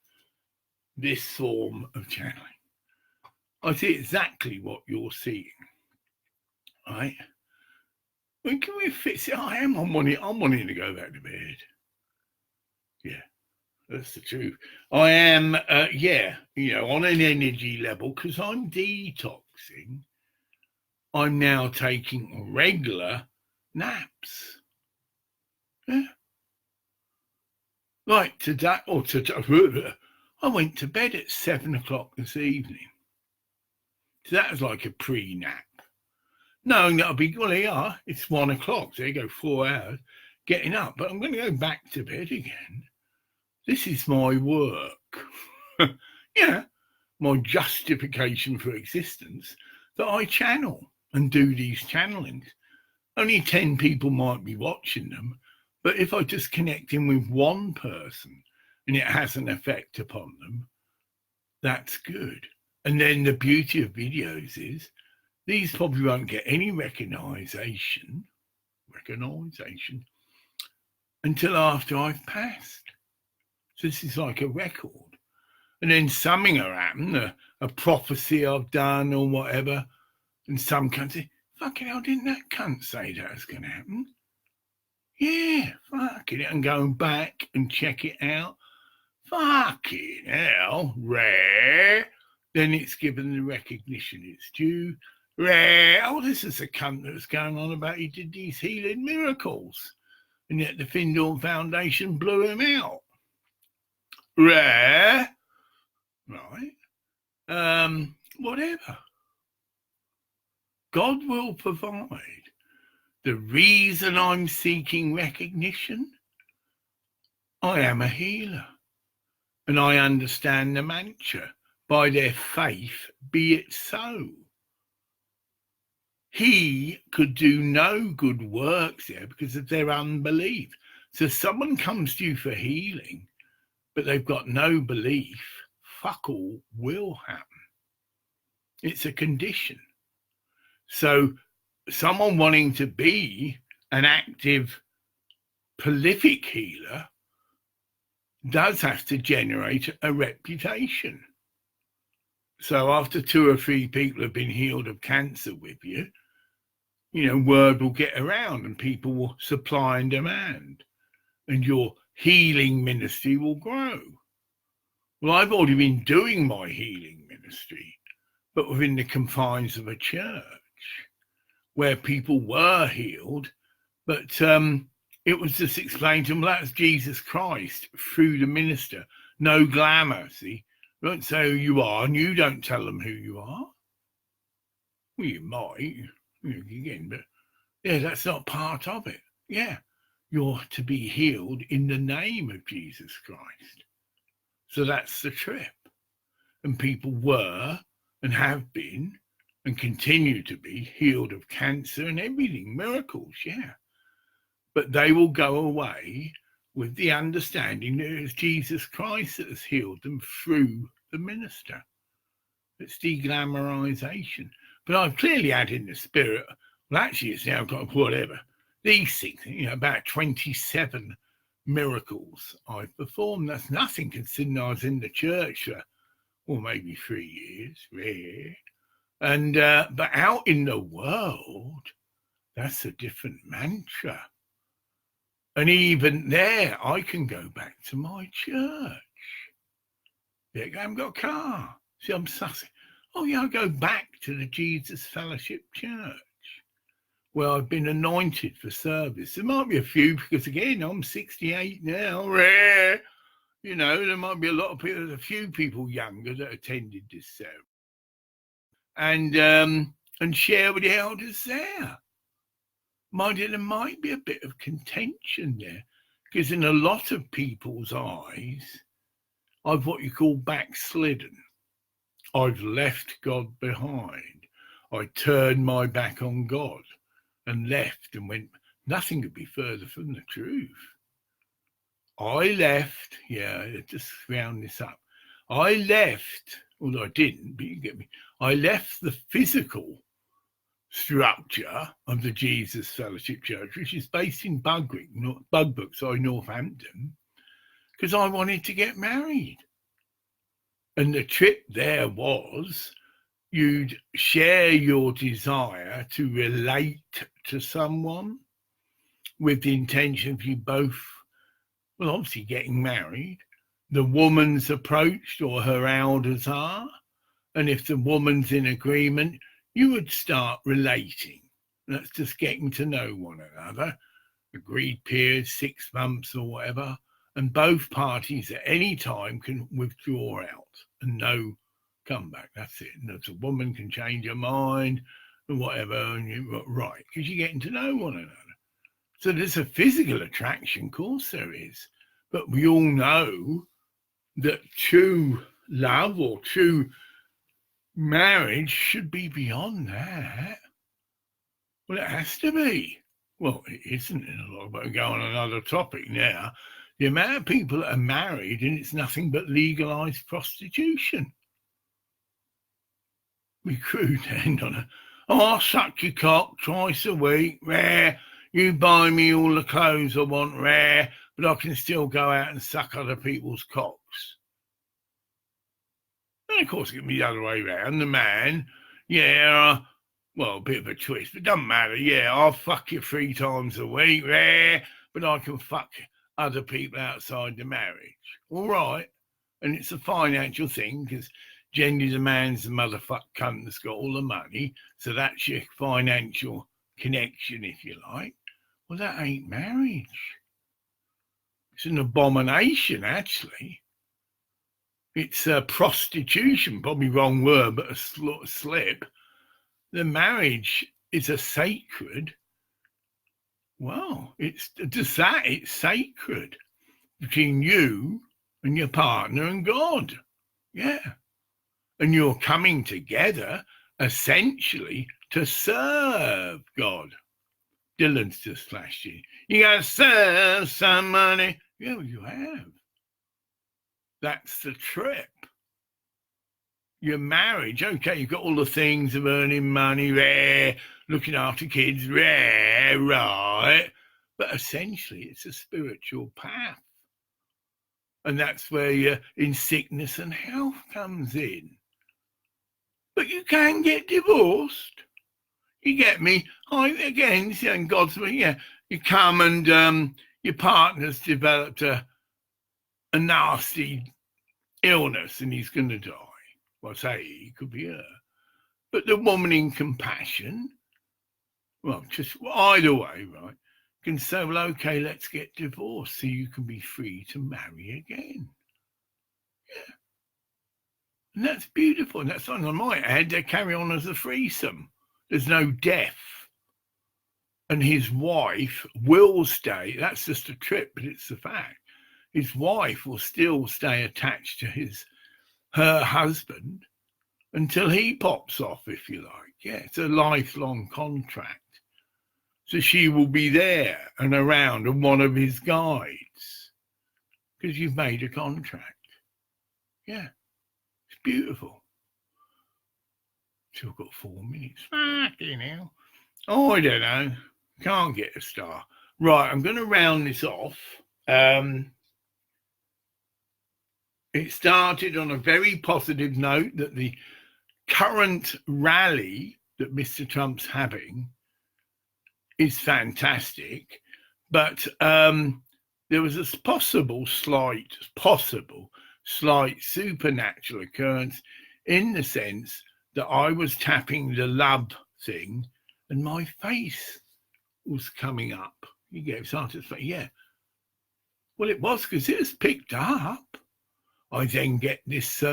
this form of channeling. I see exactly what you're seeing. Right? When can we fix it? I'm wanting to go back to bed. Yeah, that's the truth. I am, on an energy level, because I'm detoxing. I'm now taking regular naps. Yeah. Like today, I went to bed at 7 o'clock this evening. So that was like a pre-nap. Knowing that I'll be, it's 1 o'clock. So you go 4 hours getting up. But I'm going to go back to bed again. This is my work. My justification for existence, that I channel and do these channelings. Only 10 people might be watching them. But if I just connect in with one person and it has an effect upon them, that's good. And then the beauty of videos is these probably won't get any recognition until after I've passed. So this is like a record. And then something will happen, a prophecy I've done or whatever, and some cunt say, fucking hell, didn't that cunt say that was going to happen? Yeah, fucking it, and going back and check it out. Fucking hell, rare. Then it's given the recognition it's due. Rare. Oh, this is a cunt that was going on about he did these healing miracles. And yet the Findorn Foundation blew him out. Rare. Right. Whatever. God will provide. The reason I'm seeking recognition, I am a healer. And I understand the mantra. By their faith, be it so. he could do no good works there because of their unbelief. So someone comes to you for healing, but they've got no belief, fuck all will happen. It's a condition. So someone wanting to be an active, prolific healer does have to generate a reputation. So after 2 or 3 people have been healed of cancer with you, word will get around and people will supply and demand, and your healing ministry will grow. Well, I've already been doing my healing ministry, but within the confines of a church where people were healed, but it was just explained to them, that's Jesus Christ through the minister. No glamour, see? Don't say who you are, and you don't tell them who you are. Well, you might, again, but yeah, that's not part of it. Yeah, you're to be healed in the name of Jesus Christ. So that's the trip. And people were and have been and continue to be healed of cancer and everything, miracles, yeah. But they will go away with the understanding that it's Jesus Christ that has healed them through the minister. It's de-glamorization. But I've clearly had in the spirit, well, actually it's now got whatever, these things, about 27 miracles I've performed. That's nothing considering I was in the church for, maybe 3 years, rare. And but out in the world, that's a different mantra. And even there, I can go back to my church. Yeah, I haven't got a car. See, I'm sussing. Oh, yeah, I go back to the Jesus Fellowship Church where I've been anointed for service. There might be a few because, again, I'm 68 now. Rare. There might be a lot of people, there's a few people younger that attended this service. And share with the elders there. There might be a bit of contention there because in a lot of people's eyes, I've what you call backslidden. I've left God behind. I turned my back on God and left and went, nothing could be further from the truth. I left, just round this up. I left, although I didn't, but you get me. I left the physical structure of the Jesus Fellowship Church, which is based in Northampton, because I wanted to get married. And the trip there was you'd share your desire to relate to someone with the intention of you both, well, obviously getting married. The woman's approached or her elders are, and if the woman's in agreement, you would start relating. That's just getting to know one another. Agreed period, 6 months or whatever. And both parties at any time can withdraw out and no comeback. That's it. And the woman can change her mind and whatever. And you're right, because you're getting to know one another. So there's a physical attraction, of course there is. But we all know that true love or true marriage should be beyond that. Well, it has to be. Well, it isn't in a lot, but go on another topic now. The amount of people that are married and it's nothing but legalised prostitution. We crude end on it. Oh, I'll suck your cock twice a week, rare. You buy me all the clothes I want, rare, but I can still go out and suck other people's cocks. And of course, it can be the other way around. The man, well, a bit of a twist, but it doesn't matter. Yeah, I'll fuck you 3 times a week, rare, but I can fuck other people outside the marriage. All right. And it's a financial thing because generally the man's the motherfucker cunt that's got all the money. So that's your financial connection, if you like. Well, that ain't marriage. It's an abomination, actually. It's prostitution, probably wrong word, but a slip. The marriage is a sacred. Well, it's sacred between you and your partner and God. Yeah. And you're coming together essentially to serve God. Dylan's just flashed in. You got to serve somebody. Yeah, well, you have. That's the trip. Your marriage, okay, you've got all the things of earning money, looking after kids, right. But essentially, it's a spiritual path. And that's where you're in sickness and health comes in. But you can get divorced. You get me? Again, and God's will, yeah. You come and your partner's developed a nasty illness and he's going to die. Well, say he could be her. But the woman in compassion, well, just either way, right, can say, well, okay, let's get divorced so you can be free to marry again. Yeah. And that's beautiful. And that's on my head. They carry on as a threesome. There's no death. And his wife will stay. That's just a trip, but it's the fact. His wife will still stay attached to her husband until he pops off, if you like. Yeah, it's a lifelong contract. So she will be there and around and one of his guides because you've made a contract. Yeah, it's beautiful. Still got 4 minutes. Fucking hell. Oh, I don't know. Can't get a star. Right, I'm going to round this off. It started on a very positive note that the current rally that Mr. Trump's having is fantastic, but there was a possible slight supernatural occurrence in the sense that I was tapping the love thing and my face was coming up. You get excited, yeah. Well, it was because it was picked up. I then get this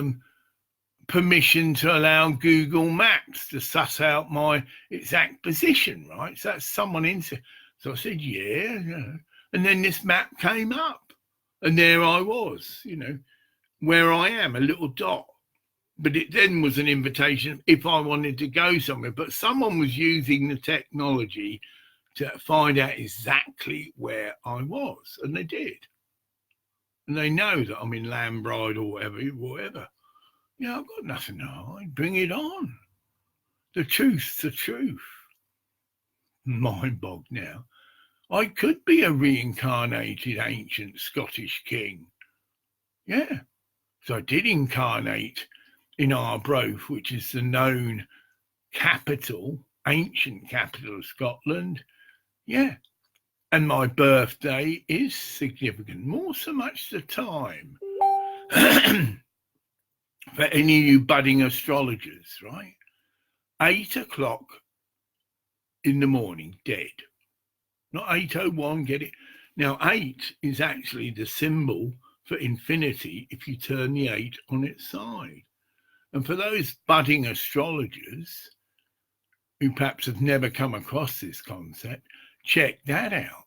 permission to allow Google Maps to suss out my exact position, right? So that's someone into. So I said, yeah. And then this map came up and there I was, where I am, a little dot. But it then was an invitation if I wanted to go somewhere. But someone was using the technology to find out exactly where I was. And they did. And they know that I'm in Lambride or whatever. Yeah, I've got nothing to hide. Bring it on. The truth's the truth. Mind bogged now. I could be a reincarnated ancient Scottish king. Yeah. So I did incarnate in Arbroath, which is the known capital, ancient capital of Scotland. Yeah. And my birthday is significant. More so much the time. For any of you budding astrologers, right? 8 o'clock in the morning, dead. Not 8:01, get it? Now, 8 is actually the symbol for infinity if you turn the 8 on its side. And for those budding astrologers who perhaps have never come across this concept, check that out.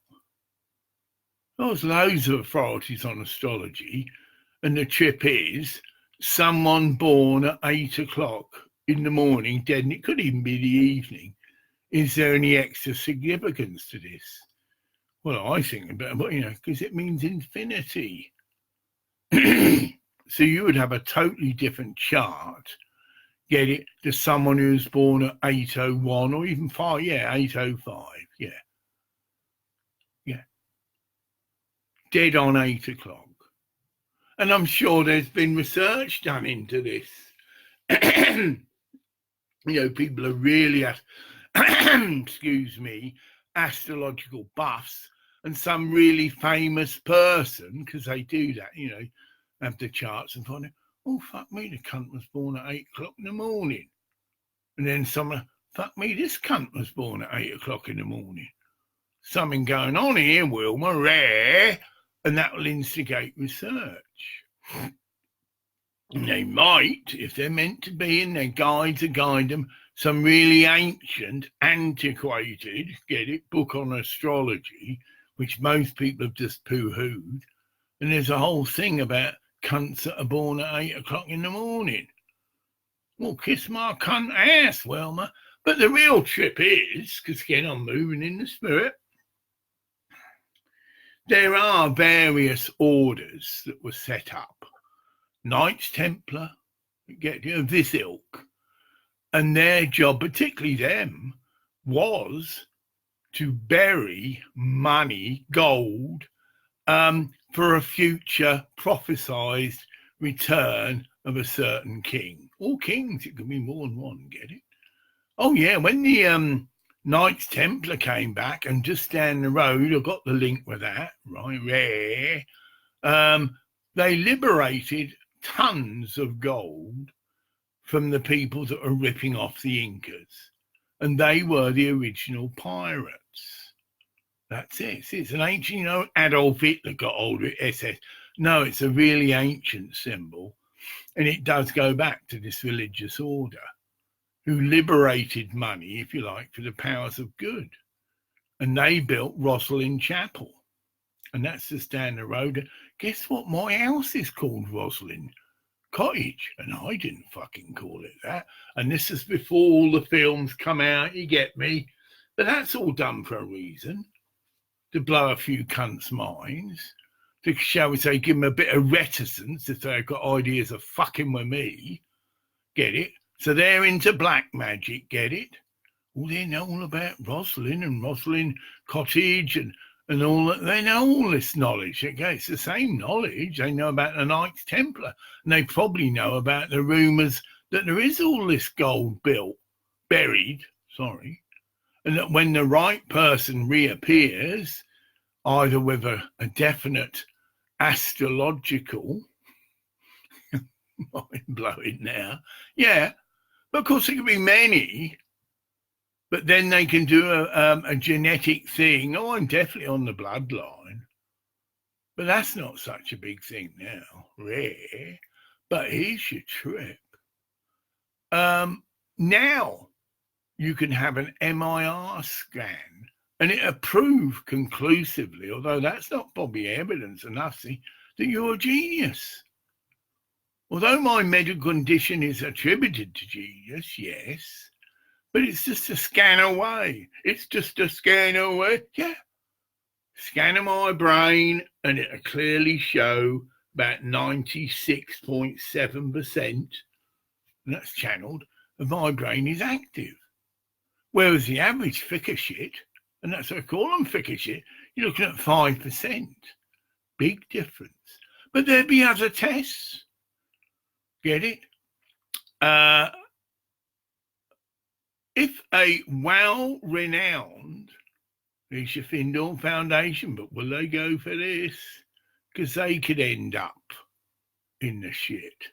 There's loads of authorities on astrology, and the trip is someone born at 8 o'clock in the morning, dead, and it could even be the evening. Is there any extra significance to this? Well, I think about it, because it means infinity. So you would have a totally different chart, get it, to someone who's born at 8:01 or even 5, 8:05, yeah. Dead on 8 o'clock. And I'm sure there's been research done into this. People are really, astrological buffs, and some really famous person, because they do that, have the charts and find out, oh, fuck me, the cunt was born at 8 o'clock in the morning. And then someone, fuck me, this cunt was born at 8 o'clock in the morning. Something going on here, Wilma, rare. And that will instigate research. And they might, if they're meant to be, and their guides to guide them, some really ancient, antiquated, book on astrology, which most people have just poo-hooed. And there's a whole thing about cunts that are born at 8 o'clock in the morning. Well, kiss my cunt ass, Wilma. But the real trip is, because again, I'm moving in the spirit, there are various orders that were set up. Knights Templar, of this ilk. And their job, particularly them, was to bury money, gold, for a future prophesied return of a certain king. Or kings, it could be more than one, get it? Oh, yeah, when the Knights Templar came back, and just down the road, I got the link with that, right there, they liberated tons of gold from the people that were ripping off the Incas. And they were the original pirates. That's it. It's an ancient, Adolf Hitler got hold of it, SS. No, it's a really ancient symbol. And it does go back to this religious order who liberated money, if you like, for the powers of good. And they built Rosslyn Chapel. And that's just down the road. Guess what? My house is called Rosslyn Cottage, and I didn't fucking call it that. And this is before all the films come out, you get me? But that's all done for a reason, to blow a few cunts' minds, to, shall we say, give them a bit of reticence if they've got ideas of fucking with me, get it? So they're into black magic, get it? Well, they know all about Rosslyn and Rosslyn Cottage and all that. They know all this knowledge. Okay, it's the same knowledge. They know about the Knights Templar, and they probably know about the rumours that there is all this gold buried, and that when the right person reappears, either with a definite astrological, mind-blowing now, yeah, but of course it could be many. But then they can do a genetic thing. Oh, I'm definitely on the bloodline. But that's not such a big thing now, rare. But here's your trip. Now you can have an MIR scan and it proved conclusively, although that's not probably evidence enough, that you're a genius. Although my medical condition is attributed to genius, yes, but it's just a scan away. It's just a scan away. Yeah. Scan of my brain, and it'll clearly show about 96.7%, and that's channeled, of my brain is active. Whereas the average thicker shit, and that's what I call them thicker shit, you're looking at 5%. Big difference. But there'd be other tests. Get it? If a well-renowned, it's your Findorn Foundation, but will they go for this? Because they could end up in the shit.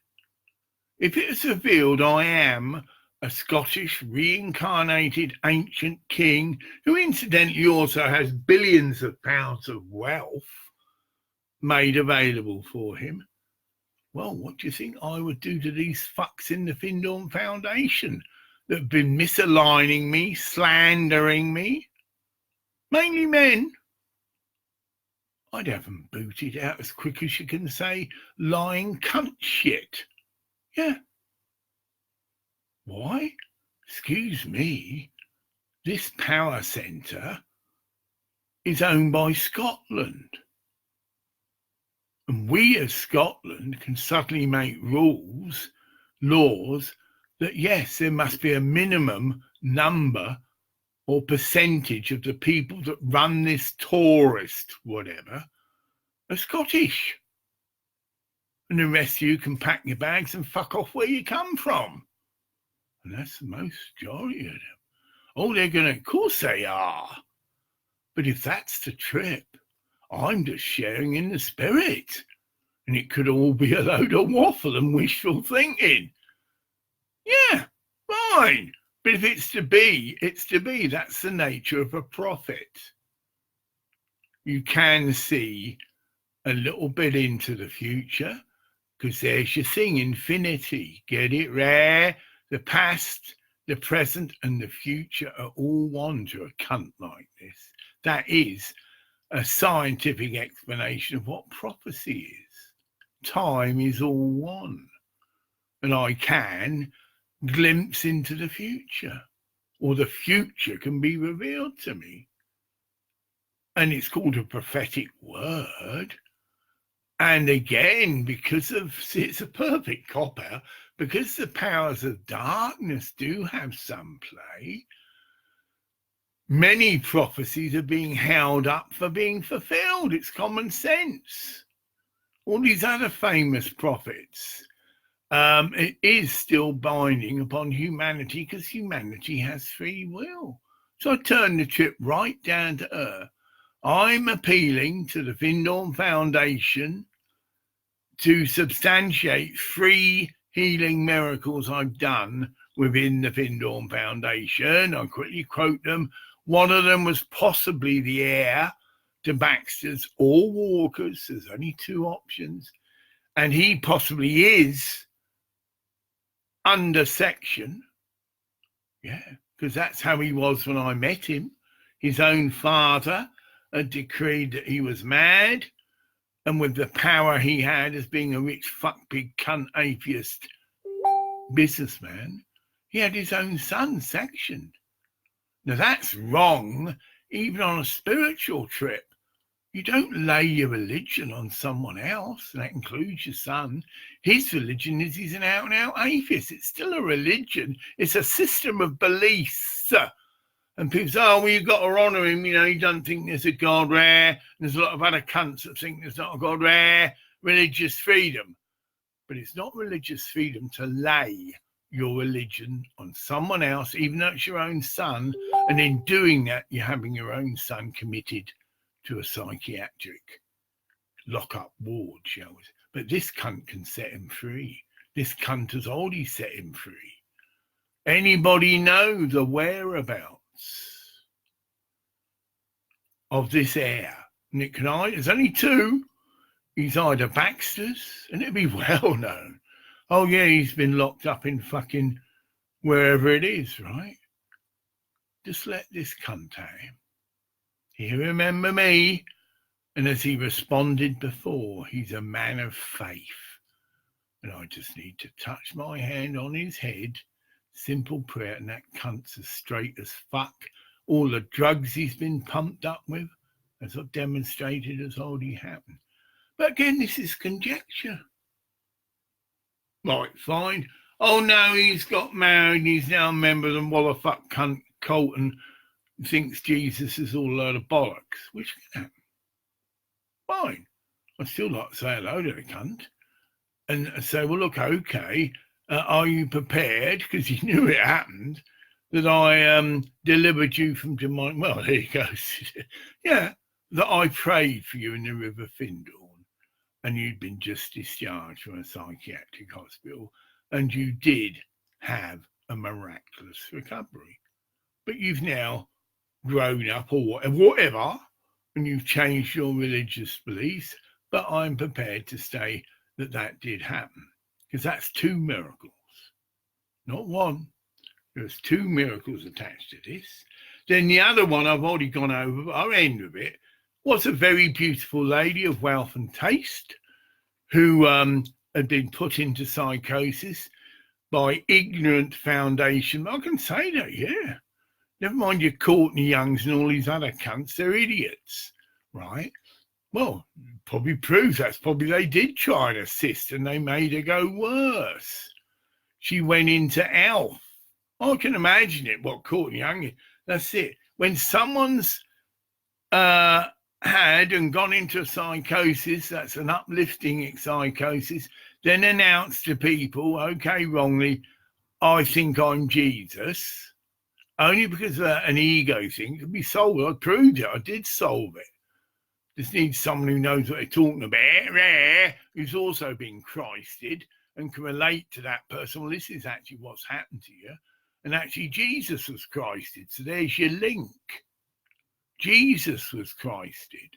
If it's revealed I am a Scottish reincarnated ancient king, who incidentally also has billions of pounds of wealth made available for him, well, what do you think I would do to these fucks in the Findorn Foundation that have been misaligning me, slandering me? Mainly men. I'd have them booted out as quick as you can say lying cunt shit. Yeah. Why? Excuse me. This power centre is owned by Scotland. And we as Scotland can suddenly make laws, that yes, there must be a minimum number or percentage of the people that run this tourist whatever are Scottish. And the rest of you can pack your bags and fuck off where you come from. And that's the majority of them. Oh, they're going to, of course they are. But if that's the trip, I'm just sharing in the spirit. And it could all be a load of waffle and wishful thinking. Yeah, fine. But if it's to be, it's to be. That's the nature of a prophet. You can see a little bit into the future, because there's your thing, infinity. Get it? Rare. The past, the present, and the future are all one to a cunt like this. That is a scientific explanation of what prophecy is. Time is all one. And I can glimpse into the future. or the future can be revealed to me. And it's called a prophetic word. And again, it's a perfect cop-out, because the powers of darkness do have some play, many prophecies are being held up for being fulfilled. It's common sense. All these other famous prophets, it is still binding upon humanity because humanity has free will. So I turn the trip right down to earth. I'm appealing to the Findorn Foundation to substantiate 3 healing miracles I've done within the Findorn Foundation. I'll quickly quote them. One of them was possibly the heir to Baxter's or Walker's. There's only 2 options. And he possibly is under section. Yeah, because that's how he was when I met him. His own father had decreed that he was mad. And with the power he had as being a rich fuck big cunt atheist businessman, he had his own son sectioned. Now that's wrong, even on a spiritual trip. You don't lay your religion on someone else, and that includes your son. His religion is he's an out-and-out atheist. It's still a religion. It's a system of beliefs. And people say, oh, well, you've got to honour him. You know, you don't think there's a God there. There's a lot of other cunts that think there's not a God there. Religious freedom. But it's not religious freedom to lay your religion on someone else, even though it's your own son. And in doing that, you're having your own son committed to a psychiatric lock-up ward, shall we say. But this cunt can set him free. This cunt has already set him free. Anybody know the whereabouts of this heir? Nick and I, there's only 2. He's either Baxter's, and it'd be well known. Oh yeah, he's been locked up in fucking wherever it is, right? Just let this cunt at him. He remember me, and as he responded before, he's a man of faith. And I just need to touch my hand on his head, simple prayer, and that cunt's as straight as fuck. All the drugs he's been pumped up with, as I've demonstrated, has already happened. But again, this is conjecture. Right, fine. Oh no, he's got married and he's now a member of the Wallerfuck cunt cult and thinks Jesus is all a load of bollocks, which can happen. Fine. I'd still like to say hello to the cunt and say, well, look, okay, are you prepared? Because he knew it happened, that I delivered you from demonic. Well, there you go. Yeah, that I prayed for you in the River Findorn and you'd been just discharged from a psychiatric hospital and you did have a miraculous recovery. But you've now grown up or whatever, and you've changed your religious beliefs, but I'm prepared to say that that did happen, because that's 2 miracles, not 1. There's 2 miracles attached to this. Then the other one I've already gone over, but I'll end with it, was a very beautiful lady of wealth and taste who had been put into psychosis by ignorant foundation. I can say that, yeah. Never mind your Courtney Youngs and all these other cunts, they're idiots, right? Well, probably proves that's probably they did try and assist and they made her go worse. She went into ALF. I can imagine it, what Courtney Young, that's it. When someone's had and gone into a psychosis, that's an uplifting psychosis, then announced to people, okay, wrongly, I think I'm Jesus. Only because an ego thing can be solved. I proved it. I did solve it. Just need someone who knows what they're talking about, who's also been Christed and can relate to that person. Well, this is actually what's happened to you. And actually, Jesus was Christed. So there's your link. Jesus was Christed.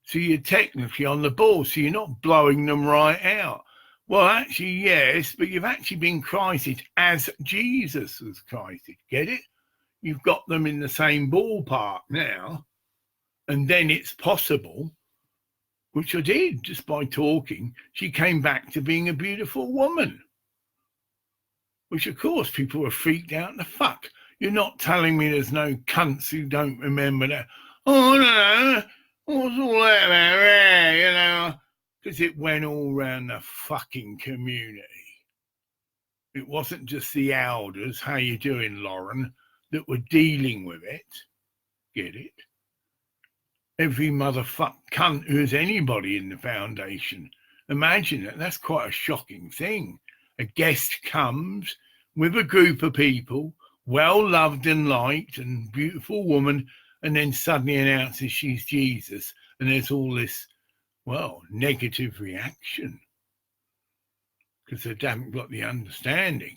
So you're technically on the ball. So you're not blowing them right out. Well, actually, yes, but you've actually been Christed as Jesus was Christed. Get it? You've got them in the same ballpark now. And then it's possible, which I did just by talking, she came back to being a beautiful woman. Which, of course, people were freaked out in the fuck. You're not telling me there's no cunts who don't remember that. Oh, no, what's all that about there, you know? Because it went all round the fucking community. It wasn't just the elders, how you doing, Lauren, that were dealing with it. Get it? Every motherfucking cunt who's anybody in the foundation. Imagine that. That's quite a shocking thing. A guest comes with a group of people, well loved and liked, and beautiful woman, and then suddenly announces she's Jesus, and there's all this, well, negative reaction because they haven't got the understanding.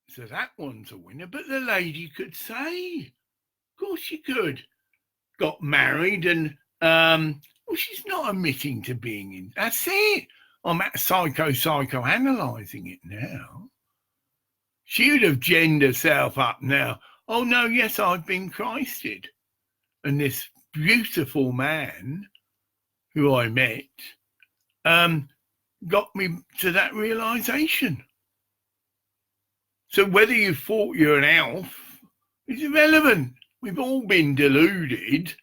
So that one's a winner, but the lady could say, of course she could, got married, and well, she's not admitting to being in. That's it. I'm psychoanalyzing it now. She would have ginned herself up now. Oh no, yes, I've been Christed, and this beautiful man who I met got me to that realization. So whether you thought you're an elf is irrelevant. We've all been deluded.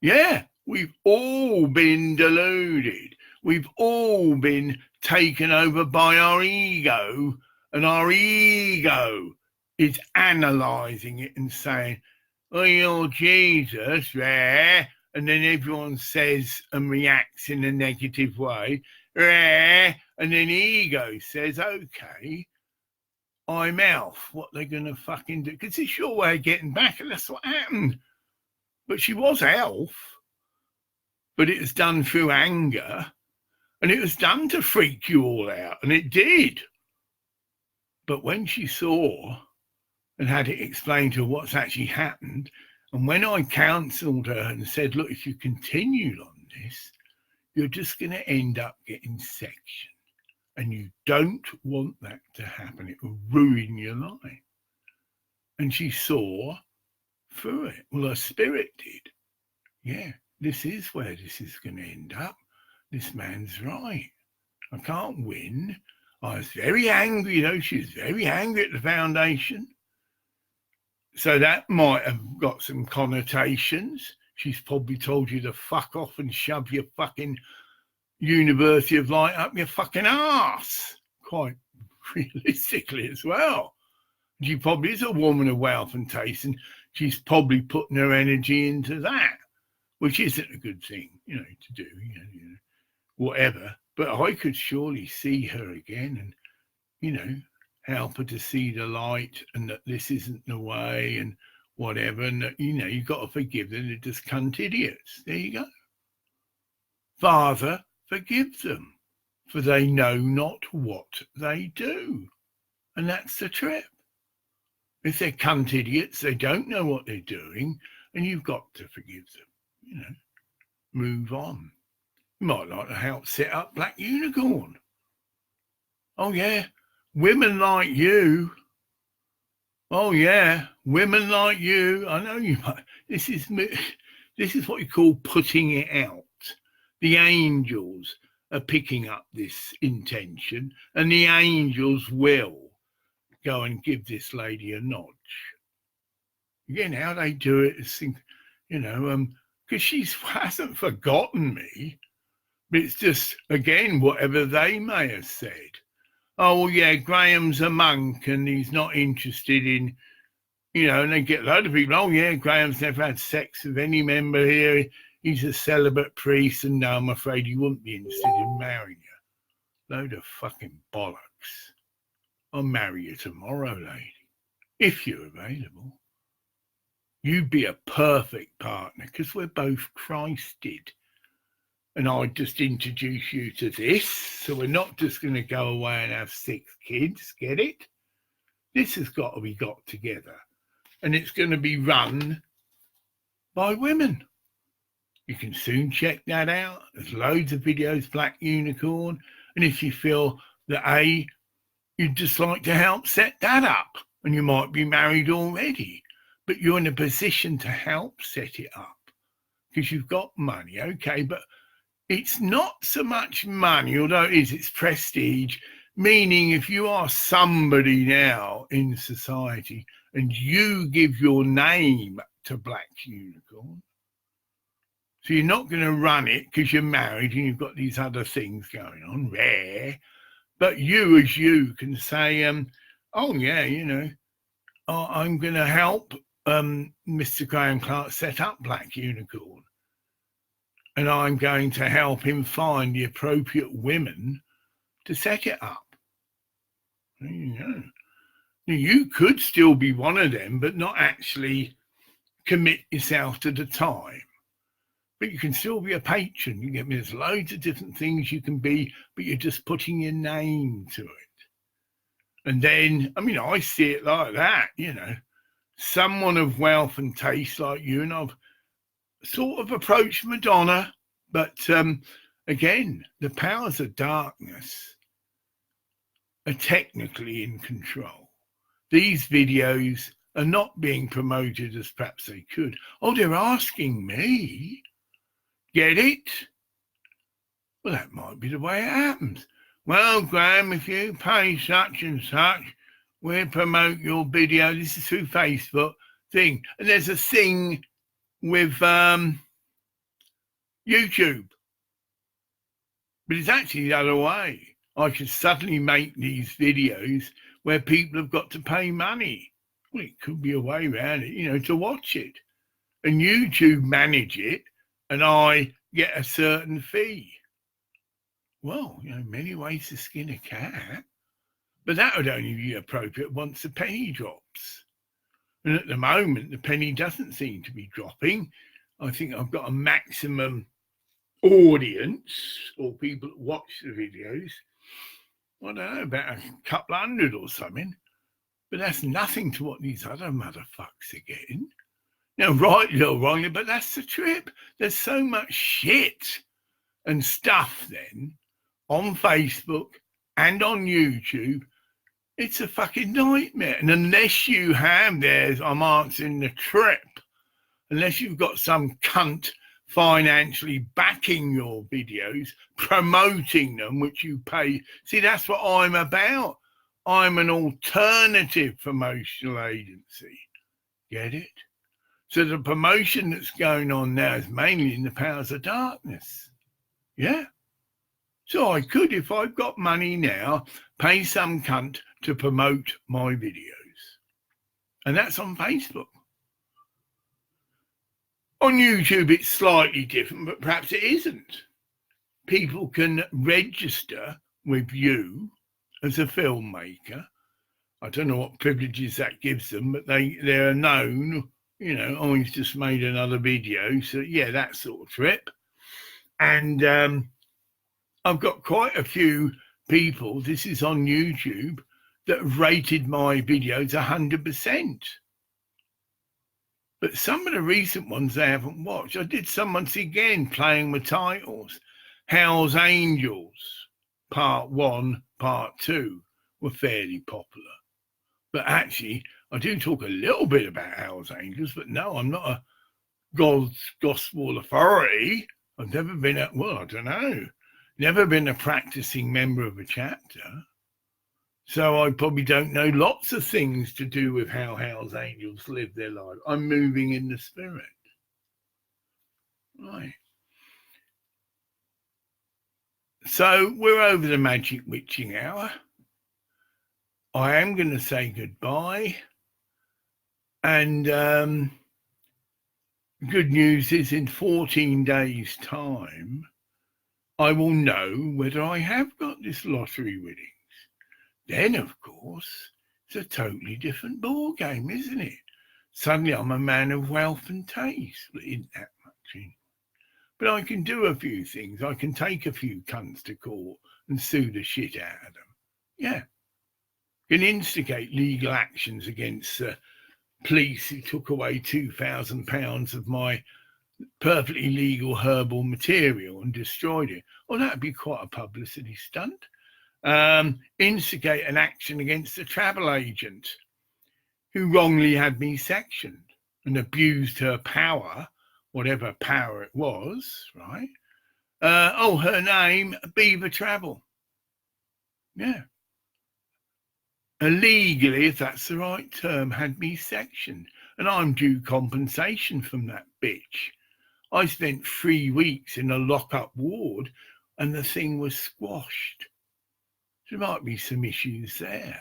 Yeah, we've all been deluded. We've all been taken over by our ego, and our ego is analysing it and saying, oh, you're Jesus, yeah. And then everyone says and reacts in a negative way, yeah. And then ego says, okay, I'm Elf. What they're going to fucking do? Because it's your way of getting back, and that's what happened. But she was Elf, but it was done through anger, and it was done to freak you all out, and it did. But when she saw and had it explained to her what's actually happened, and when I counselled her and said, look, if you continued on this, you're just going to end up getting sectioned. And you don't want that to happen. It will ruin your life. And she saw through it. Well, her spirit did. Yeah, this is where this is going to end up. This man's right. I can't win. I was very angry, though. She was very angry at the foundation. So that might have got some connotations. She's probably told you to fuck off and shove your fucking University of Light up your fucking arse, quite realistically as well. She probably is a woman of wealth and taste, and she's probably putting her energy into that, which isn't a good thing, to do, whatever. But I could surely see her again and, help her to see the light and that this isn't the way and whatever, and that, you've got to forgive them. They're just cunt idiots. There you go. Father, forgive them, for they know not what they do. And that's the trip. If they're cunt idiots, they don't know what they're doing, and you've got to forgive them. Move on. You might like to help set up Black Unicorn. Oh, yeah, women like you. Oh, yeah, women like you. I know you might. This is what you call putting it out. The angels are picking up this intention, and the angels will go and give this lady a nudge. Again, how they do it is, because she hasn't forgotten me. But it's just, again, whatever they may have said. Oh, well, yeah, Graham's a monk and he's not interested in, and they get a load of people, oh, yeah, Graham's never had sex with any member here. He's a celibate priest, and no, I'm afraid he wouldn't be interested in marrying you. Load of fucking bollocks. I'll marry you tomorrow, lady, if you're available. You'd be a perfect partner because we're both Christed. And I'd just introduce you to this, so we're not just going to go away and have 6 kids, get it? This has got to be got together. And it's going to be run by women. You can soon check that out. There's loads of videos, Black Unicorn. And if you feel that, you'd just like to help set that up, and you might be married already, but you're in a position to help set it up because you've got money, okay, but it's not so much money, although it's prestige, Meaning, if you are somebody now in society and you give your name to Black Unicorn, so you're not going to run it because you're married and you've got these other things going on, rare, but you as you can say, oh yeah, I'm going to help Mr. Graham Clark set up Black Unicorn. And I'm going to help him find the appropriate women to set it up. You could still be one of them, but not actually commit yourself to the time. But you can still be a patron. You get me, there's loads of different things you can be, but you're just putting your name to it. And then, I see it like that, someone of wealth and taste like you, and I've sort of approached Madonna, but again, the powers of darkness are technically in control. These videos are not being promoted as perhaps they could. Oh, they're asking me. Get it? Well, that might be the way it happens. Well, Graham, if you pay such and such, we'll promote your video. This is through Facebook thing. And there's a thing with YouTube. But it's actually the other way. I should suddenly make these videos where people have got to pay money. Well, it could be a way around it, to watch it. And YouTube manage it, and I get a certain fee. Well, many ways to skin a cat. But that would only be appropriate once the penny drops. And at the moment, the penny doesn't seem to be dropping. I think I've got a maximum audience, or people that watch the videos, I don't know, about a couple hundred or something. But that's nothing to what these other motherfuckers are getting. Now, rightly or wrongly, but that's the trip. There's so much shit and stuff then on Facebook and on YouTube. It's a fucking nightmare. And unless you have, I'm answering the trip, unless you've got some cunt financially backing your videos, promoting them, which you pay. See, that's what I'm about. I'm an alternative promotional agency. Get it? So the promotion that's going on now is mainly in the powers of darkness. Yeah. So I could, if I've got money now, pay some cunt to promote my videos. And that's on Facebook. On YouTube, it's slightly different, but perhaps it isn't. People can register with you as a filmmaker. I don't know what privileges that gives them, but they're known, oh, he's just made another video. So, yeah, that sort of trip. And I've got quite a few people, this is on YouTube, that have rated my videos 100%. But some of the recent ones they haven't watched. I did some once again playing with titles. Hell's Angels, Part 1, Part 2 were fairly popular. But actually, I do talk a little bit about Hell's Angels, but no, I'm not a God's gospel authority. I've never been never been a practicing member of a chapter. So I probably don't know lots of things to do with how Hell's Angels live their life. I'm moving in the spirit. Right. So we're over the magic witching hour. I am going to say goodbye. And good news is in 14 days' time, I will know whether I have got this lottery winnings. Then, of course, it's a totally different ball game, isn't it? Suddenly I'm a man of wealth and taste. But isn't that much in? But I can do a few things. I can take a few cunts to court and sue the shit out of them. Yeah. Can instigate legal actions against police who took away £2,000 of my perfectly legal herbal material and destroyed it. Well, that'd be quite a publicity stunt. Instigate an action against a travel agent who wrongly had me sectioned and abused her power, whatever power it was, right? Her name, Beaver Travel. Yeah. illegally, if that's the right term, had me sectioned, and I'm due compensation from that bitch. I spent 3 weeks in a lock-up ward and the thing was squashed. There might be some issues there.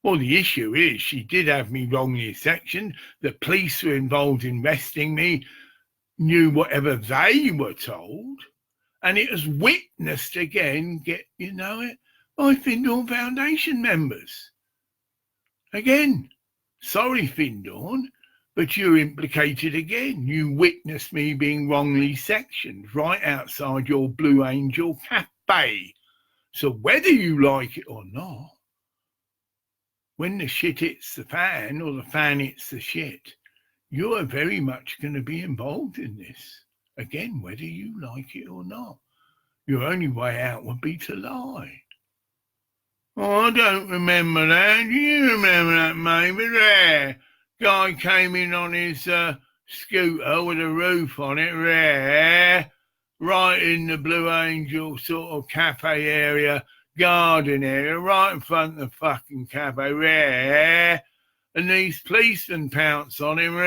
Well, the issue is she did have me wrongly sectioned. The police were involved in arresting me, knew whatever they were told, and it was witnessed again, by Findorn Foundation members. Again, sorry, Findorn, but you're implicated again. You witnessed me being wrongly sectioned right outside your Blue Angel cafe. So whether you like it or not, when the shit hits the fan or the fan hits the shit, you're very much going to be involved in this. Again, whether you like it or not. Your only way out would be to lie. Oh, I don't remember that. Do you remember that, maybe? There. Guy came in on his scooter with a roof on it, right in the Blue Angel sort of cafe area, garden area, right in front of the fucking cafe, and these policemen pounce on him,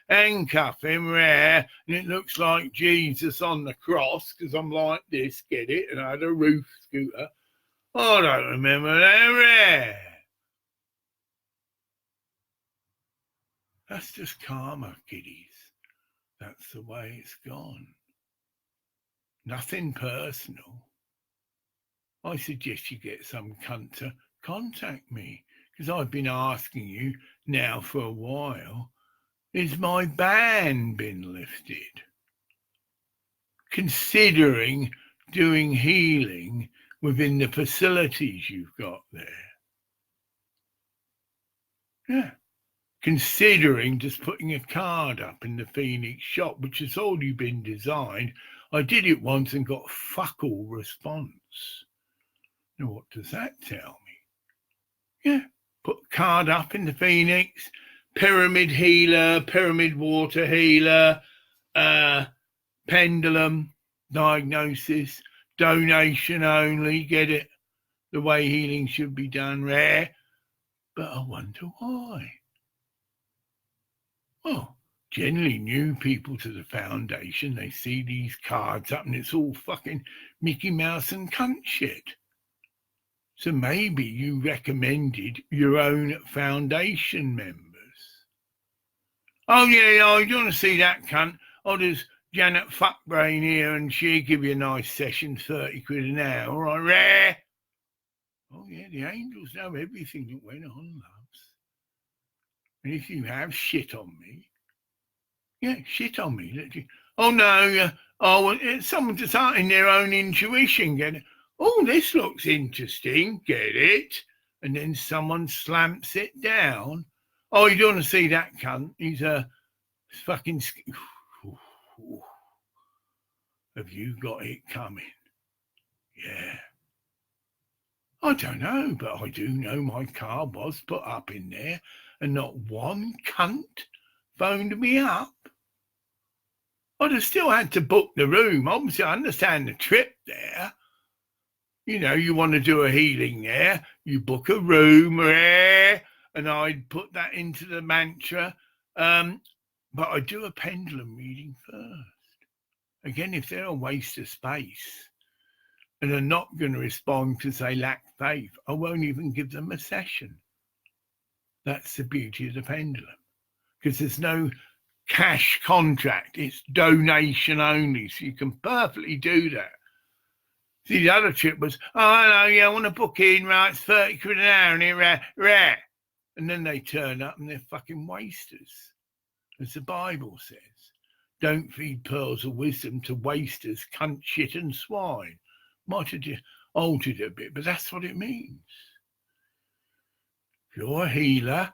handcuff him, and it looks like Jesus on the cross, because I'm like this, get it, and I had a roof scooter. I don't remember that, That's just karma, kiddies. That's the way it's gone. Nothing personal. I suggest you get some cunt to contact me, because I've been asking you now for a while, is my ban been lifted? Considering doing healing within the facilities you've got there. Yeah. Considering just putting a card up in the Phoenix shop, which has already been designed. I did it once and got fuck all response. Now, what does that tell me? Yeah, put a card up in the Phoenix, pyramid healer, pyramid water healer, pendulum diagnosis, donation only, get it? The way healing should be done, rare. But I wonder why. Well, generally new people to the foundation, they see these cards up and it's all fucking Mickey Mouse and cunt shit. So maybe you recommended your own foundation members. Oh, yeah, you want to see that cunt? Oh, there's Janet Fuckbrain here and she'll give you a nice session, 30 quid an hour, all right, rare? Oh, yeah, the angels know everything that went on, loves. And if you have shit on me, shit on me. Oh, no, someone just starting their own intuition, get it? Oh, this looks interesting, get it? And then someone slamps it down. Oh, you don't want to see that cunt? He's a fucking... Have you got it coming? Yeah. I don't know, but I do know my car was put up in there and not one cunt phoned me up. I'd have still had to book the room. Obviously, I understand the trip there. You know, you want to do a healing there, you book a room, and I'd put that into the mantra. But I do a pendulum reading first. Again, if they're a waste of space and are not going to respond because they lack faith, I won't even give them a session. That's the beauty of the pendulum, because there's no cash contract. It's donation only, so you can perfectly do that. See, the other trip was, I want to book in, right, it's 30 quid an hour, and here, and then they turn up and they're fucking wasters. As the Bible says, don't feed pearls of wisdom to wasters, cunt, shit, and swine. Might have altered it a bit, but that's what it means. If you're a healer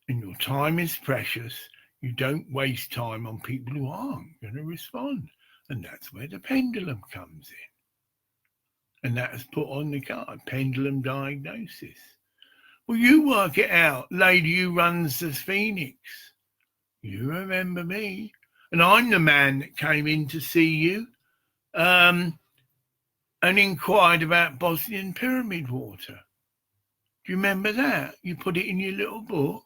and your time is precious, you don't waste time on people who aren't going to respond. And that's where the pendulum comes in. And that is put on the card, pendulum diagnosis. Well, you work it out, lady who runs the Phoenix. You remember me. And I'm the man that came in to see you and inquired about Bosnian pyramid water. Do you remember that? You put it in your little book.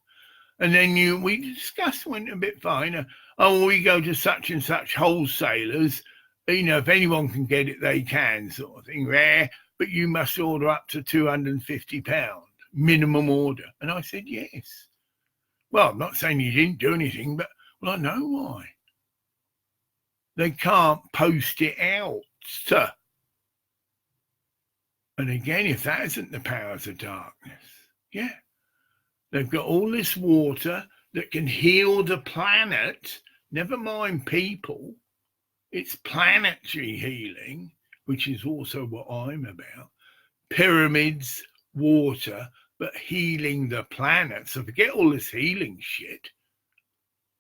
And then we discussed, went a bit finer. Oh, we go to such and such wholesalers. If anyone can get it, they can, sort of thing. Rare, but you must order up to £250 minimum order. And I said, yes. Well, I'm not saying you didn't do anything, but I know why. They can't post it out. And again, if that isn't the powers of darkness, yeah. They've got all this water that can heal the planet, never mind people. It's planetary healing, which is also what I'm about. Pyramids, water, but healing the planet. So forget all this healing shit.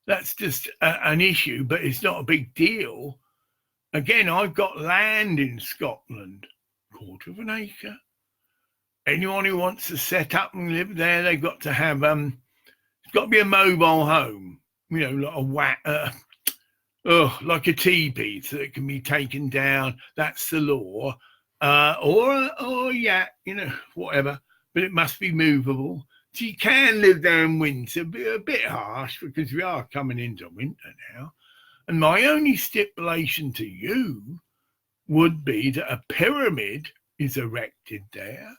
That's just an issue, but it's not a big deal. Again, I've got land in Scotland, 1/4 of an acre. Anyone who wants to set up and live there, they've got to have it's got to be a mobile home, like like a teepee, so it can be taken down. That's the law, or whatever. But it must be movable. So you can live there in winter. Be a bit harsh because we are coming into winter now. And my only stipulation to you would be that a pyramid is erected there,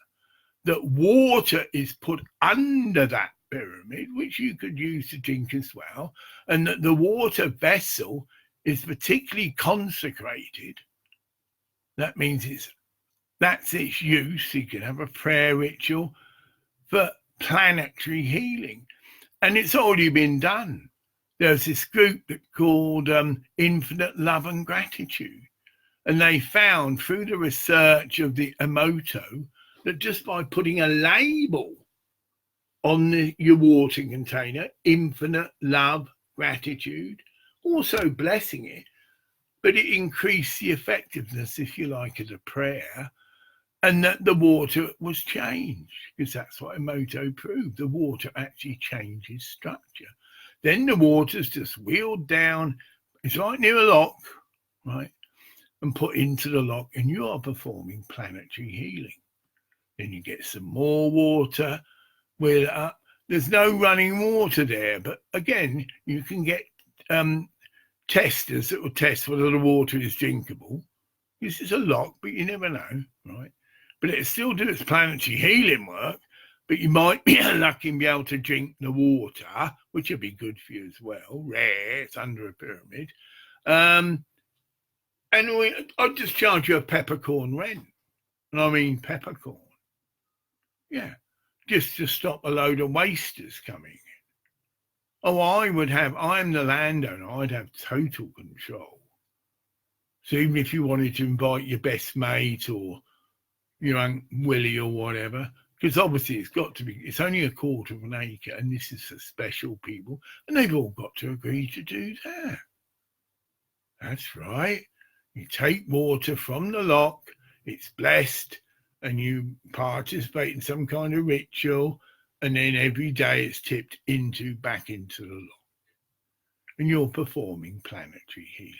that water is put under that pyramid, which you could use to drink as well, and that the water vessel is particularly consecrated. That means that's its use. You can have a prayer ritual for planetary healing. And it's already been done. There's this group called Infinite Love and Gratitude. And they found through the research of the Emoto that just by putting a label on your water container, infinite love, gratitude, also blessing it, but it increased the effectiveness, if you like, of the prayer, and that the water was changed, because that's what Emoto proved. The water actually changes structure. Then the water's just wheeled down, it's right near a lock, right, and put into the lock, and you are performing planetary healing. Then you get some more water, wheel it up. There's no running water there, but again, you can get testers that will test whether the water is drinkable. This is a lock, but you never know, right? But it'll still do its planetary healing work, but you might be lucky and be able to drink the water, which would be good for you as well. Rare, it's under a pyramid. And I'll just charge you a peppercorn rent. And I mean peppercorn. Yeah, just to stop a load of wasters coming in. Oh, I'm the landowner, I'd have total control. So even if you wanted to invite your best mate or your Aunt Willie or whatever, because obviously it's only 1/4 of an acre and this is for special people, and they've all got to agree to do that. That's right. You take water from the lock, it's blessed, and you participate in some kind of ritual, and then every day it's tipped back into the lock. And you're performing planetary healing.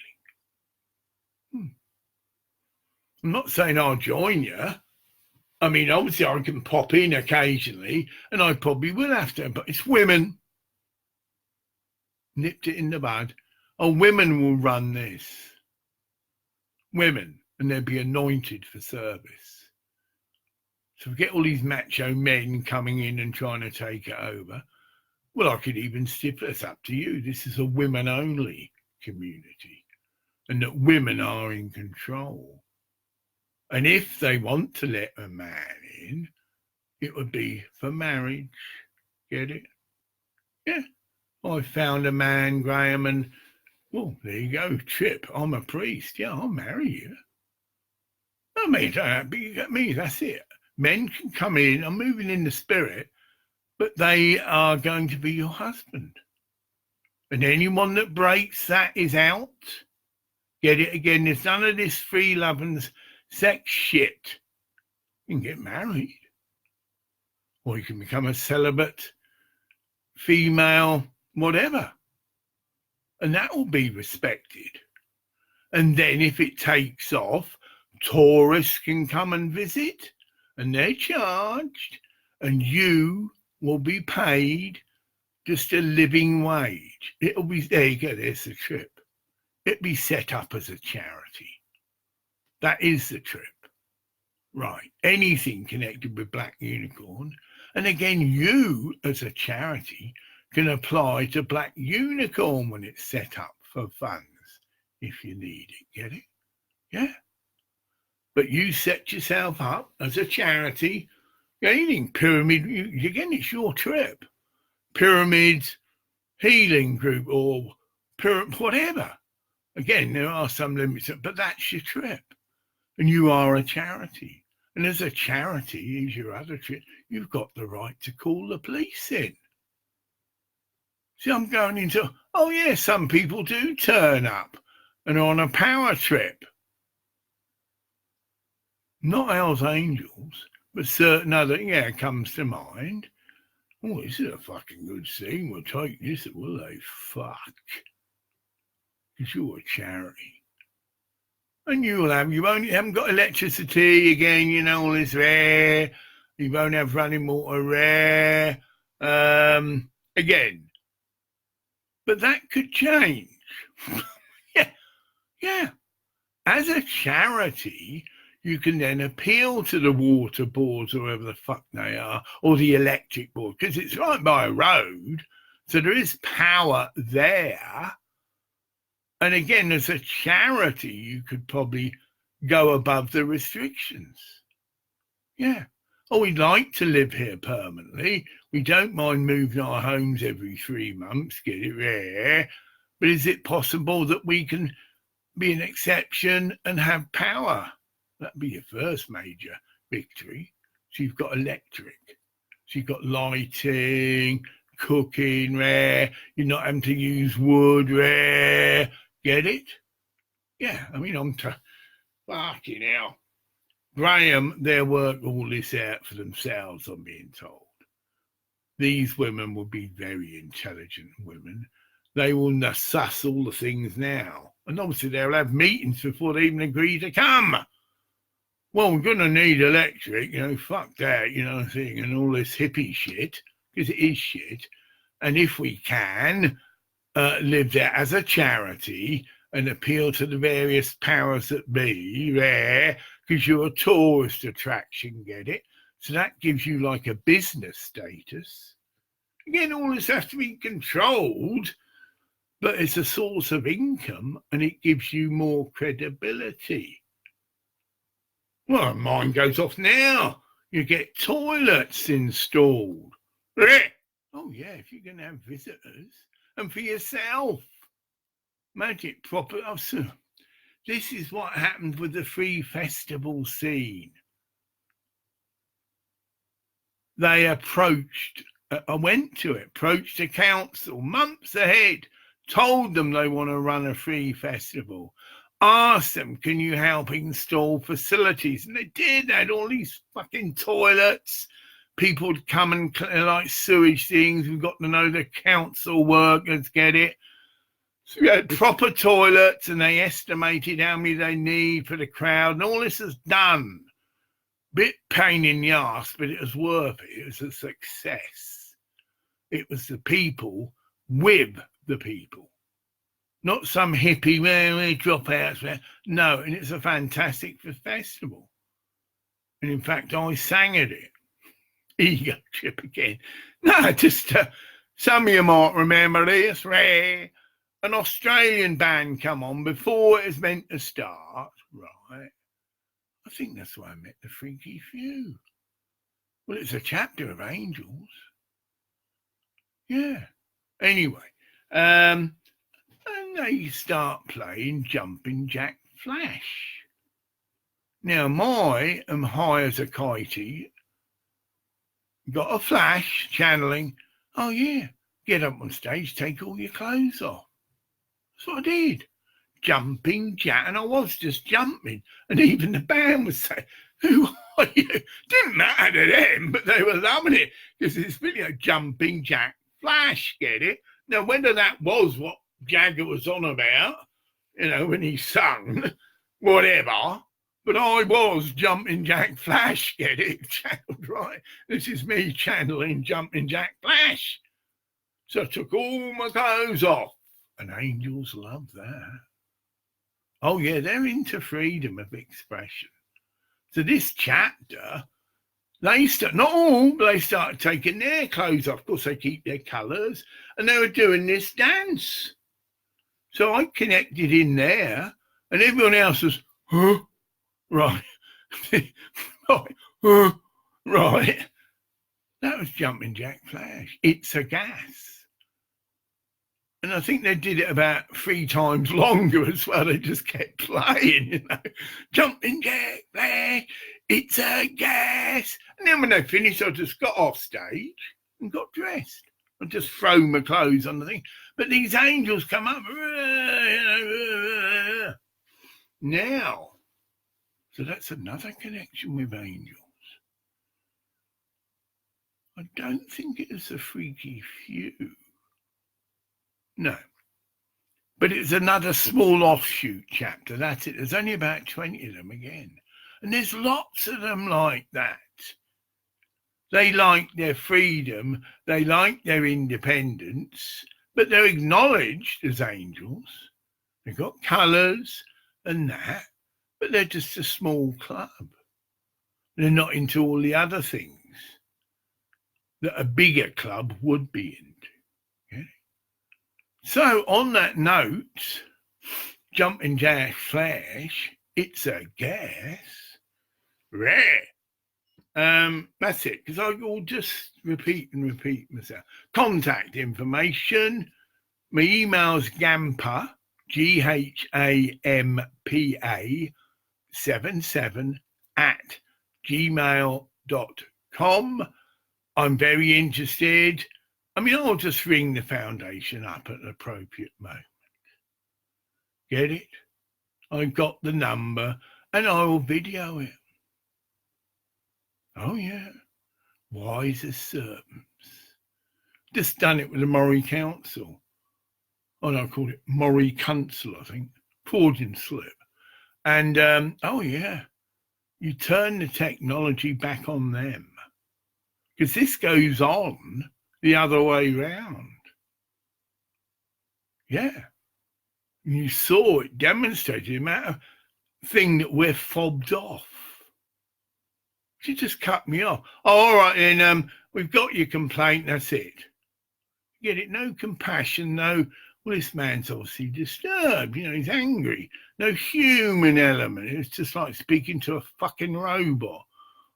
I'm not saying I'll join you. I mean, obviously I can pop in occasionally, and I probably will have to, but it's women. Nipped it in the bud. Oh, women will run this. Women, and they'll be anointed for service. So forget all these macho men coming in and trying to take it over. Well, I could even stipulate, it's up to you. This is a women-only community, and that women are in control. And if they want to let a man in, it would be for marriage. Get it? Yeah. I found a man, Graham, and, well, there you go, Trip. I'm a priest. Yeah, I'll marry you. I mean, that's it. Men can come in, I'm moving in the spirit, but they are going to be your husband. And anyone that breaks that is out. Get it? Again, there's none of this free love and sex shit. You can get married. Or you can become a celibate, female, whatever. And that will be respected. And then if it takes off, tourists can come and visit, and they're charged, and you will be paid just a living wage. It'll be, there you go, there's the trip. It'll be set up as a charity. That is the trip. Right. Anything connected with Black Unicorn. And again, you as a charity can apply to Black Unicorn when it's set up for funds if you need it. Get it? Yeah. But you set yourself up as a charity. Anything pyramid, again, it's your trip. Pyramids, healing group, or whatever. Again, there are some limits, but that's your trip. And you are a charity. And as a charity, is your other trip, you've got the right to call the police in. See, I'm going into, oh yeah, some people do turn up and are on a power trip. Not Hell's Angels, but certain other, yeah, comes to mind. Oh, this is a fucking good scene. We'll take this, will they? Fuck. Because you're a charity. And you haven't got electricity again, you know, all this rare. You won't have running water rare. Again. But that could change. Yeah. As a charity, you can then appeal to the water boards or whoever the fuck they are, or the electric board, because it's right by a road. So there is power there. And again, as a charity, you could probably go above the restrictions. Yeah. Oh, we'd like to live here permanently. We don't mind moving our homes every 3 months, get it rare. But is it possible that we can be an exception and have power? That'd be your first major victory. So you've got electric. So you've got lighting, cooking rare. You're not having to use wood rare. Get it? Yeah, I mean, I'm fucking hell. Graham, they'll work all this out for themselves, I'm being told. These women will be very intelligent women. They will suss all the things now. And obviously they'll have meetings before they even agree to come. Well, we're going to need electric, you know, fuck that, you know, thing, and all this hippie shit, because it is shit. And if we can live there as a charity and appeal to the various powers that be there, because you're a tourist attraction, get it? So that gives you like a business status. Again, all this has to be controlled, but it's a source of income and it gives you more credibility. Well, mine goes off now. You get toilets installed. Oh, yeah, if you're going to have visitors. And for yourself. Magic proper. This is what happened with the free festival scene. They approached a council months ahead, told them they want to run a free festival, asked them, can you help install facilities? And they did. They had all these fucking toilets. People would come and like sewage things. We've got to know the council workers, get it? So we had proper toilets and they estimated how many they need for the crowd. And all this is done. Bit pain in the ass, but it was worth it. It was a success. It was the people with the people. Not some hippie, where dropouts. No, and it's a fantastic festival. And in fact, I sang at it. Ego trip again. No, just some of you might remember this. An Australian band come on before it was meant to start. Right. I think that's why I met the Freaky Few. Well, it's a chapter of Angels. Yeah. Anyway, and they start playing Jumping Jack Flash. Now, I am high as a kitey. Got a flash channeling. Oh, yeah. Get up on stage, take all your clothes off. That's what I did. Jumping Jack. And I was just jumping. And even the band was saying, who are you? Didn't matter to them, but they were loving it. Because it's video Jumping Jack Flash, get it? Now, whether that was what Jagger was on about, you know, when he sung, whatever, But I was Jumping Jack Flash, get it? Channeled right. This is me channeling Jumping Jack Flash. So I took all my clothes off, and angels love that. Oh yeah, they're into freedom of expression. So this chapter, they start, not all, but they started taking their clothes off. Of course, they keep their colours, and they were doing this dance. So I connected in there, and everyone else was, huh? Right. right. Right. That was Jumping Jack Flash. It's a gas. And I think they did it about 3 times longer as well. They just kept playing, you know. Jumping Jack Flash, it's a gas. And then when they finished, I just got off stage and got dressed. I just throw my clothes on the thing. But these angels come up. Now, so that's another connection with angels. I don't think it's a freaky few. No. But it's another small offshoot chapter. That's it. There's only about 20 of them again. And there's lots of them like that. They like their freedom. They like their independence. But they're acknowledged as angels. They've got colours and that. But they're just a small club. They're not into all the other things that a bigger club would be into. Okay? So on that note, Jumping Jack Flash, it's a gas. Rare. That's it, because I will just repeat myself. Contact information. My email's Gampa, GHAMPA 77 at gmail.com. I'm very interested. I mean, I'll just ring the foundation up at an appropriate moment. Get it? I've got the number and I will video it. Oh, yeah. Wise as serpents. Just done it with the Moray Council. Oh, no, I called it Moray Council, I think. Forging slip. And, oh, yeah. You turn the technology back on them. Because this goes on the other way round. Yeah. You saw it demonstrated the amount of thing that we're fobbed off. She just cut me off. Oh, all right, then we've got your complaint, that's it. Get it? No compassion, no, well, this man's obviously disturbed, you know, he's angry. No human element. It's just like speaking to a fucking robot.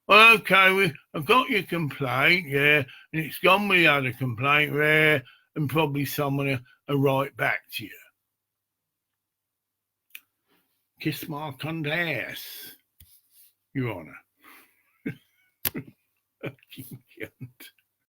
Well, okay, I've got your complaint, yeah, and it's gone with the other complaint, yeah, and probably someone will write back to you. Kiss my cunt ass, Your Honour. Fucking cunt.